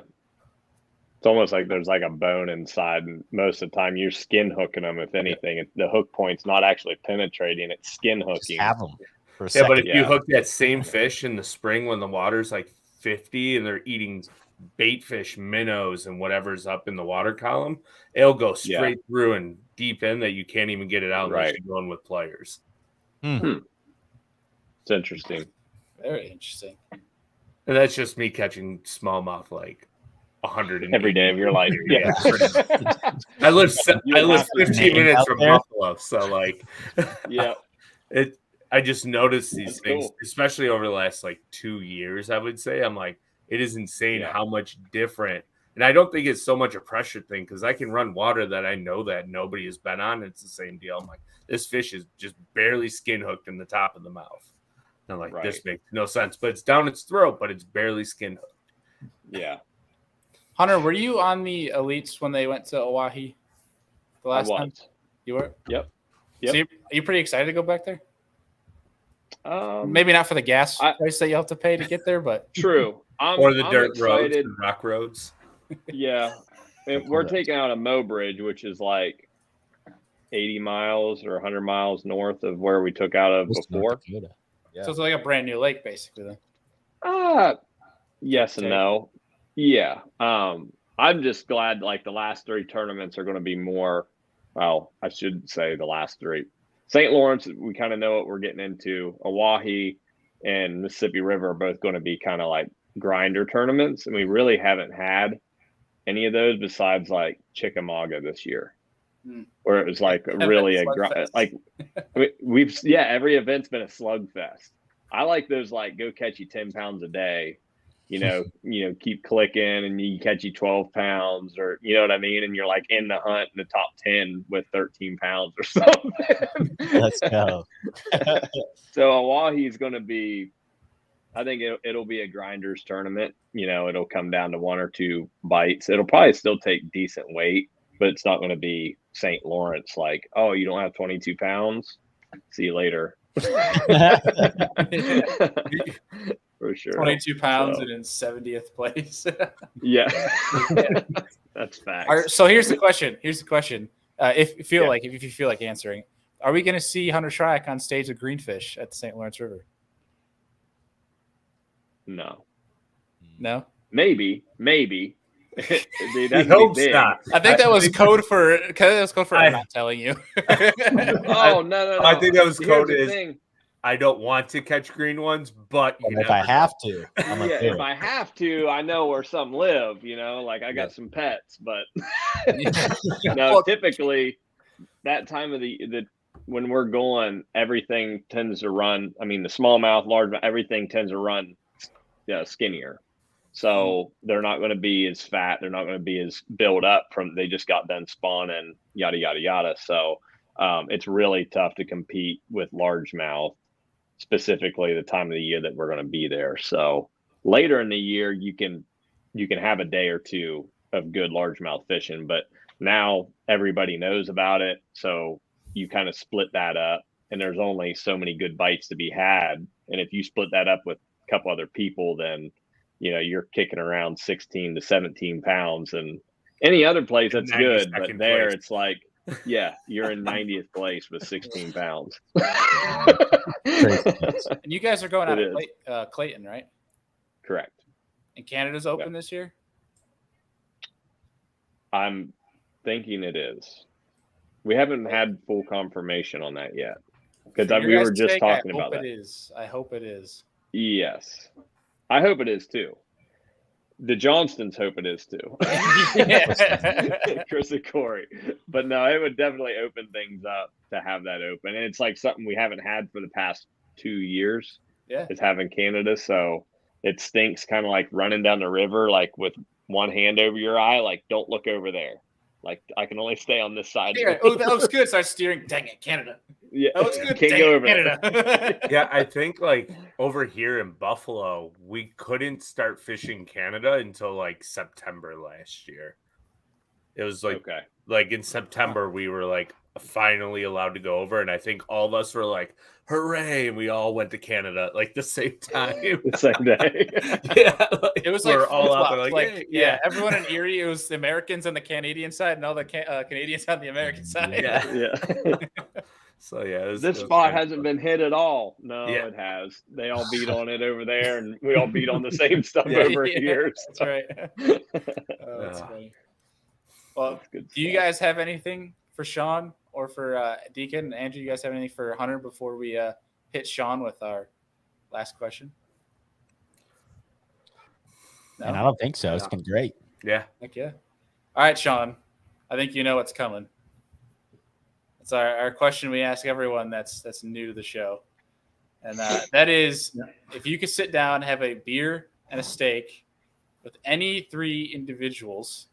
It's almost like there's like a bone inside, and most of the time you're skin hooking them. If anything, the hook point's not actually penetrating; it's skin hooking. Just have them for a second. second. But if you hook that same fish in the spring when the water's like 50 and they're eating bait fish, minnows, and whatever's up in the water column, it'll go straight through and deep in that you can't even get it out unless you're going with pliers. It's interesting. Very interesting. And that's just me catching smallmouth like 100 every day of your life. Yeah. I live 15 minutes from Buffalo, so like I just noticed these things, especially over the last like 2 years, I would say. I'm like, it is insane how much different. And I don't think it's so much a pressure thing because I can run water that I know that nobody has been on. It's the same deal. I'm like, this fish is just barely skin hooked in the top of the mouth. And I'm like, this makes no sense, but it's down its throat, but it's barely skin hooked. Yeah. Hunter, were you on the elites when they went to Oahe the last time? You were? Yep. So are you pretty excited to go back there? Maybe not for the gas price that you have to pay to get there, but true. Or the dirt roads and rock roads. Yeah. We're taking out a Mo Bridge, which is like 80 miles or 100 miles north of where we took out of before. Yeah. So it's like a brand new lake, basically. Then. Yes and no. Yeah. I'm just glad like the last 3 tournaments are going to be more. Well, I should say the last 3. St. Lawrence, we kind of know what we're getting into. Oahe and Mississippi River are both going to be kind of like grinder tournaments, and we really haven't had any of those besides like Chickamauga this year. where it was like really every event's been a slugfest. I like those like go catch you 10 pounds a day, keep clicking and you catch you 12 pounds or you know what I mean, and you're like in the hunt in the top 10 with 13 pounds or something. Let's go. So Oahu's going to be, I think it'll be a grinders tournament. It'll come down to 1 or 2 bites. It'll probably still take decent weight, but it's not going to be St. Lawrence like, oh, you don't have 22 pounds? See you later. For sure. 22 pounds and in 70th place. Yeah. That's facts. So here's the question. If you feel like answering, are we going to see Hunter SHRYOCK on stage with Greenfish at the St. Lawrence River? No. Maybe. Maybe. He hopes not. I think that was code for I'm not telling you. Oh no. I think that was code is I don't want to catch green ones, but if I have to, if I have to, I know where some live. Like I got some pets, but no. Typically, that time of the when we're going, everything tends to run. I mean, the smallmouth, largemouth, everything tends to run skinnier. So they're not going to be as fat. They're not going to be as built up from they just got done spawning, yada, yada, yada. So it's really tough to compete with largemouth, specifically the time of the year that we're going to be there. So later in the year, you can have a day or two of good largemouth fishing, but now everybody knows about it. So you kind of split that up and there's only so many good bites to be had. And if you split that up with a couple other people, then you're kicking around 16 to 17 pounds, and any other place that's good, but there place. It's like, you're in 90th place with 16 pounds. And you guys are going out of Clayton, right? Correct. And Canada's open this year? I'm thinking it is. We haven't had full confirmation on that yet because we were just talking about that. I hope it is. Yes. I hope it is too. The Johnstons hope it is too. Chris and Corey. But no, it would definitely open things up to have that open. And it's like something we haven't had for the past 2 years. Yeah. Is having Canada. So it stinks kind of like running down the river, like with one hand over your eye, like don't look over there. Like I can only stay on this side. Oh, that looks good. Start steering. Dang it, Canada. Yeah, that looks good. Can't go over Canada. Yeah, I think like over here in Buffalo, we couldn't start fishing Canada until like September last year. It was like like in September we were like finally allowed to go over, and I think all of us were like, "Hooray!" And we all went to Canada like the same time, the same day. Yeah, like, it was like, all out there, like hey, yeah. Everyone in Erie, it was the Americans on the Canadian side, and all the Canadians on the American side. Yeah. So yeah, this spot hasn't been hit at all. No, it has. They all beat on it over there, and we all beat on the same stuff over here. So. That's right. That's funny. Well, do you guys have anything for Shawn or for Deacon? Andrew, you guys have anything for Hunter before we hit Shawn with our last question? No? And I don't think so. It's been great. Yeah. Heck yeah. All right, Shawn. I think you know what's coming. It's our question we ask everyone that's new to the show. And that is, if you could sit down, have a beer and a steak with any 3 individuals,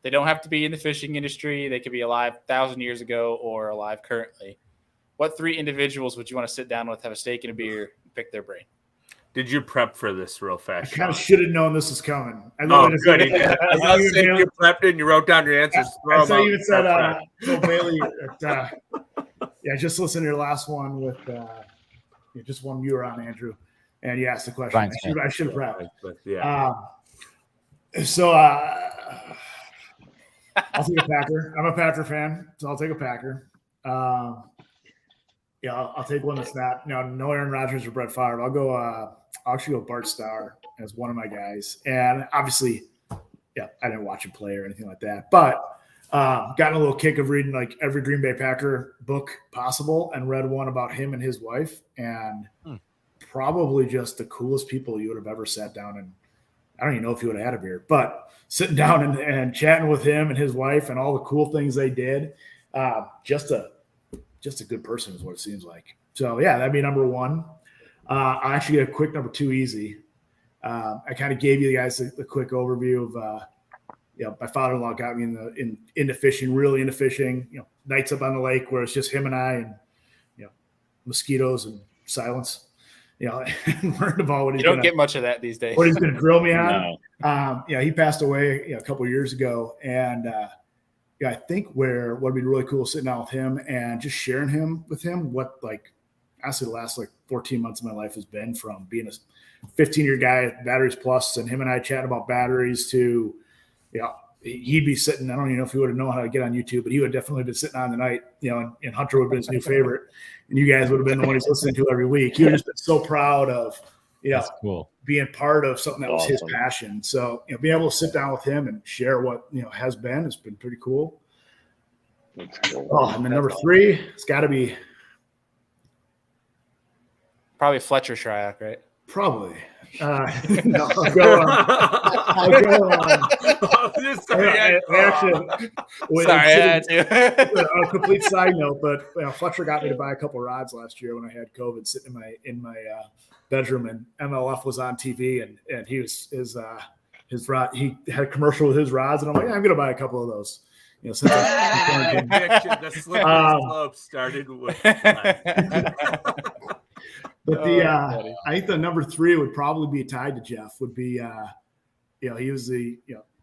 they don't have to be in the fishing industry. They could be alive 1,000 years ago or alive currently. What 3 individuals would you want to sit down with, have a steak and a beer, and pick their brain? Did you prep for this real fast? I kind of should have known this was coming. Good. I was saying you prepped and you wrote down your answers. I saw you said, Phil Bailey, just listen to your last one with just one you were on, Andrew, and you asked the question. I should have prepped. Yeah. So I'll take a Packer. I'm a Packer fan, so I'll take a Packer. I'll take one that's not. No Aaron Rodgers or Brett Favre. I'll actually go Bart Starr as one of my guys. And obviously, I didn't watch him play or anything like that. But gotten a little kick of reading like every Green Bay Packer book possible and read one about him and his wife. And probably just the coolest people you would have ever sat down and I don't even know if you would have had a beer, but sitting down and chatting with him and his wife and all the cool things they did. Just a good person is what it seems like. So yeah, that'd be number one. I actually get a quick number two easy. I kind of gave you guys a quick overview of, my father-in-law got me into fishing, really into fishing, nights up on the lake where it's just him and I and, mosquitoes and silence, and learned about what you don't get much of that these days. What he's going to drill me on. No. He passed away a couple of years ago. And, I think what would be really cool sitting down with him and just sharing with him what, like, honestly, the last 14 months of my life has been, from being a 15-year guy at Batteries Plus and him and I chatting about batteries to, he'd be sitting, I don't even know if he would have known how to get on YouTube, but he would definitely been sitting on the night, and Hunter would have been his new favorite. And you guys would have been the one he's listening to every week. He would have just been so proud of, cool. being part of something that was his passion. So, being able to sit down with him and share what, has been pretty cool. That's cool. Oh, and then number three, it's got to be probably Fletcher SHRYOCK, right? Probably. No, I'll go on. A complete side note, but Fletcher got me to buy a couple rods last year when I had COVID, sitting in my bedroom, and MLF was on TV, and he was his rod. He had a commercial with his rods, and I'm like, I'm going to buy a couple of those. Since the slippery slope started with. But I think the number three would probably be tied to Jeff. Would be, he was the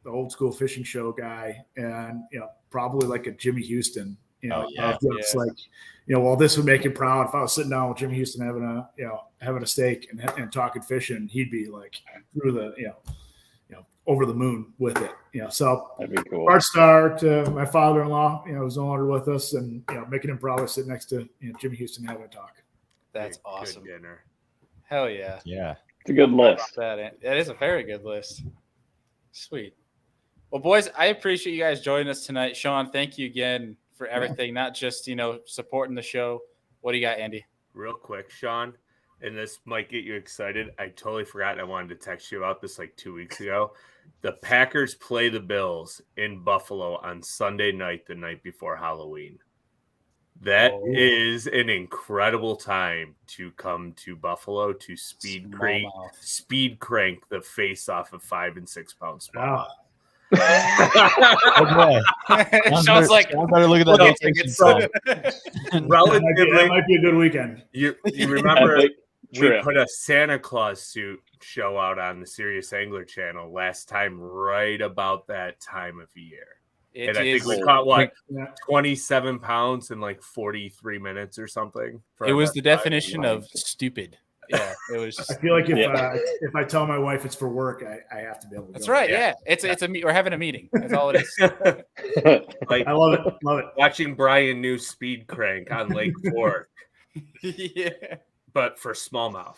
old school fishing show guy, and probably like a Jimmy Houston. Well, this would make him proud. If I was sitting down with Jimmy Houston having a steak and talking fishing, he'd be like through the over the moon with it. So that'd be cool. Art Star to my father-in-law, who's no longer with us, and making him proud to sit next to Jimmy Houston having a talk. That's awesome. Good dinner. Hell yeah. Yeah. It's a good list. That is a very good list. Sweet. Well, boys, I appreciate you guys joining us tonight. Shawn, thank you again for everything, not just, supporting the show. What do you got, Andy? Real quick, Shawn, and this might get you excited. I totally forgot. I wanted to text you about this 2 weeks ago. The Packers play the Bills in Buffalo on Sunday night, the night before Halloween. That is an incredible time to come to Buffalo to speed crank the face off of 5 and 6 pound smallmouth. Okay. Sounds like better look at that. That might be a good weekend. You remember we put a Santa Claus suit show out on the Serious Angler channel last time, right about that time of year. I think we caught 27 pounds in 43 minutes or something. It was the definition of stupid. Yeah, it was. I feel like if I tell my wife it's for work, I have to be able to. That's right. Yeah, it's we're having a meeting. That's all it is. I love it. Watching Brian New speed crank on Lake Fork. Yeah, but for smallmouth.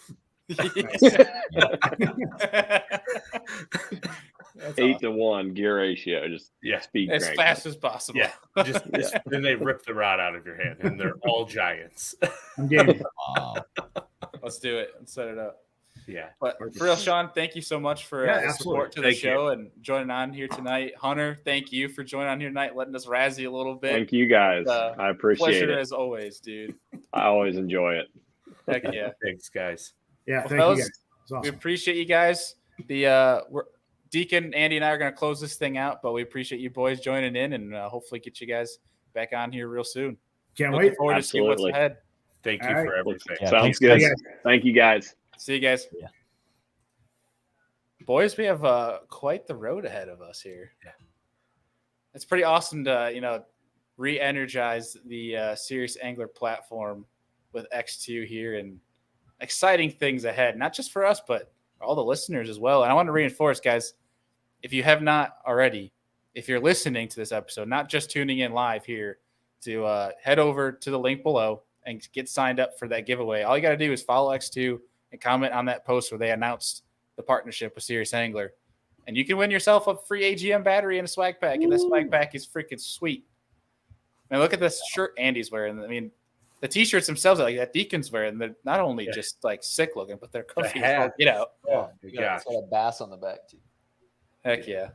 8-to-1 gear ratio, just speed as crank. fast as possible. Yeah, then they rip the rod out of your hand, and they're all giants. I'm game. Let's do it. Let's set it up. Yeah, but for real, Shawn, thank you so much for the support to the show and joining on here tonight. Hunter, thank you for joining on here tonight, letting us razz you a little bit. Thank you guys. I appreciate it. Pleasure as always, dude. I always enjoy it. Heck yeah. Thanks, guys. Yeah, thank you guys. Awesome. We appreciate you guys. Deacon, Andy, and I are going to close this thing out, but we appreciate you boys joining in and hopefully get you guys back on here real soon. Can't Looking wait. forward to see what's ahead. Thank you for everything. Yeah, sounds good. Thank you, guys. See you guys. Yeah. Boys, we have quite the road ahead of us here. Yeah. It's pretty awesome to, re-energize the Serious Angler platform with X2 here and exciting things ahead, not just for us, but all the listeners as well. And I want to reinforce, guys, if you have not already, if you're listening to this episode, not just tuning in live here, to head over to the link below and get signed up for that giveaway. All you got to do is follow X2 and comment on that post where they announced the partnership with Serious Angler. And you can win yourself a free AGM battery and a swag pack. And that swag pack is freaking sweet. Man, look at this shirt Andy's wearing. I mean, the t-shirts themselves, that Deacon's wearing, they're not only just sick looking, but they're comfy. Get out. Yeah, it's got a bass on the back too. Heck yeah.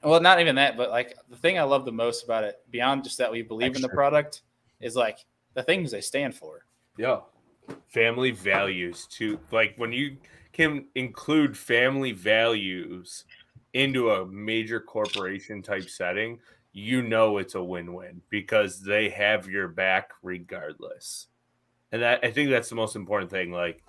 Well, not even that, but like the thing I love the most about it, beyond just that we believe in the product, is like the things they stand for. Yeah. Family values too. Like when you can include family values into a major corporation type setting, you know it's a win-win because they have your back regardless. And I think that's the most important thing. Like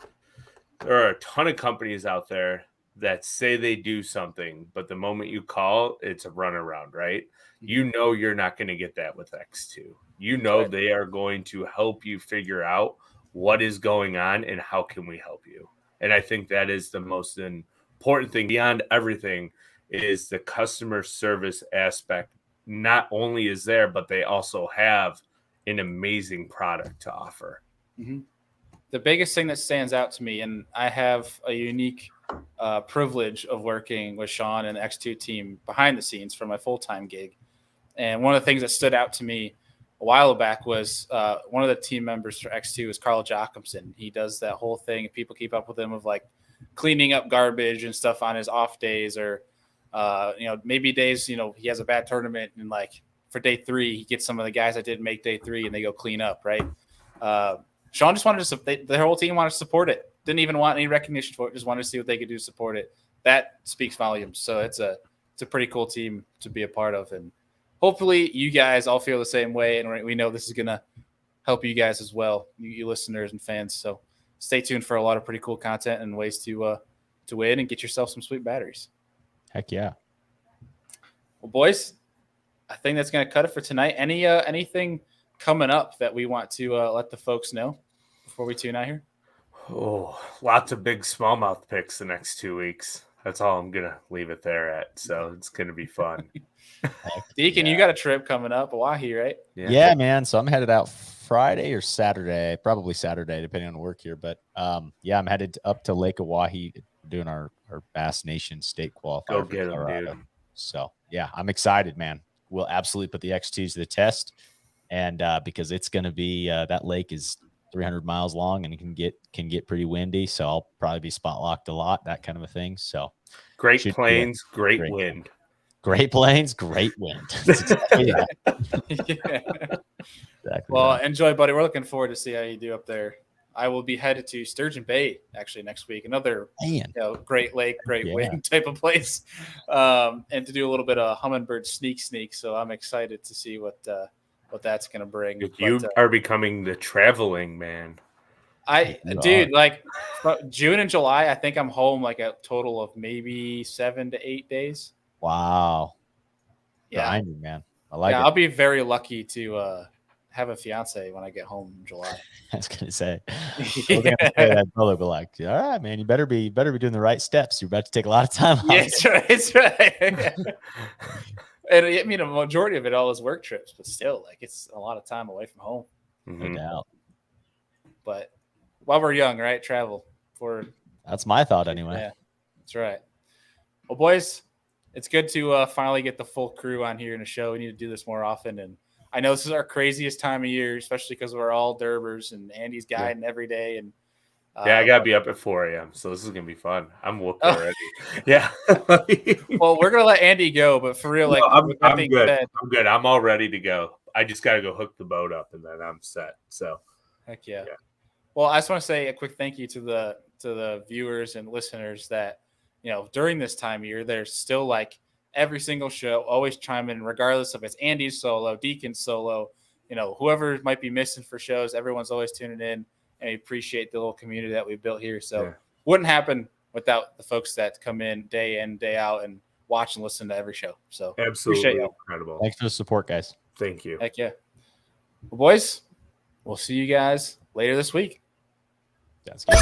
there are a ton of companies out there that say they do something, but the moment you call, it's a runaround, right? You know you're not going to get that with X2. You know they are going to help you figure out what is going on and how can we help you. And I think that is the most important thing beyond everything is the customer service aspect. Not only is there, but they also have an amazing product to offer. Mm-hmm. The biggest thing that stands out to me, and I have a unique privilege of working with Shawn and the X2 team behind the scenes for my full-time gig. And one of the things that stood out to me a while back was one of the team members for X2 is Carl Jacobson. He does that whole thing. People keep up with him of like cleaning up garbage and stuff on his off days or, maybe days, he has a bad tournament and like for day 3, he gets some of the guys that didn't make day 3 and they go clean up. Right. Shawn just wanted to, their whole team wanted to support it. Didn't even want any recognition for it. Just wanted to see what they could do to support it. That speaks volumes. So it's a pretty cool team to be a part of. And hopefully you guys all feel the same way. And we know this is going to help you guys as well, you listeners and fans. So stay tuned for a lot of pretty cool content and ways to win and get yourself some sweet batteries. Heck yeah. Well, boys, I think that's going to cut it for tonight. Anything coming up that we want to let the folks know before we tune out here? Oh, lots of big smallmouth picks the next 2 weeks. That's all I'm going to leave it there at. So it's going to be fun. Deacon, you got a trip coming up, Oahe, right? Yeah, man. So I'm headed out Friday or Saturday, probably Saturday, depending on work here. But I'm headed up to Lake Oahe doing our Bass Nation state qualifier. Go get them, dude. So, yeah, I'm excited, man. We'll absolutely put the X2s to the test. And because it's going to be that lake is 300 miles long and it can get pretty windy. So I'll probably be spot locked a lot, that kind of a thing. So Great Plains, great wind. Great Plains, great wind. Exactly well, enjoy, buddy. We're looking forward to see how you do up there. I will be headed to Sturgeon Bay actually next week. Another great lake, great wind type of place, and to do a little bit of hummingbird sneak. So I'm excited to see what that's going to bring. You are becoming the traveling man. Dude, like June and July, I think I'm home like a total of maybe 7 to 8 days. Wow. Yeah. Grinding, man. I like it. I'll be very lucky to have a fiance when I get home in July. I was going to say. That brother be like, all right, man, you better be doing the right steps. You're about to take a lot of time off. Yeah, it's right. And I mean, a majority of it all is work trips, but still, like it's a lot of time away from home. No doubt. But while we're young, right? Travel. That's my thought anyway. Yeah, that's right. Well, boys, it's good to finally get the full crew on here in a show. We need to do this more often. And I know this is our craziest time of year, especially because we're all derbers and Andy's guiding every day. And I got to be up at 4 a.m. So this is going to be fun. I'm whooped already. Yeah. Well, we're going to let Andy go, but for real, I'm good. I'm good. I'm all ready to go. I just got to go hook the boat up and then I'm set. So heck yeah. Well, I just want to say a quick thank you to the viewers and listeners that, during this time of year, there's still like every single show, always chime in, regardless if it's Andy's solo, Deacon's solo, whoever might be missing for shows, everyone's always tuning in, and we appreciate the little community that we built here. So wouldn't happen without the folks that come in, day out, and watch and listen to every show. So absolutely incredible. Thanks for the support, guys. Thank you. Heck yeah. Well, boys, we'll see you guys later this week. That's good.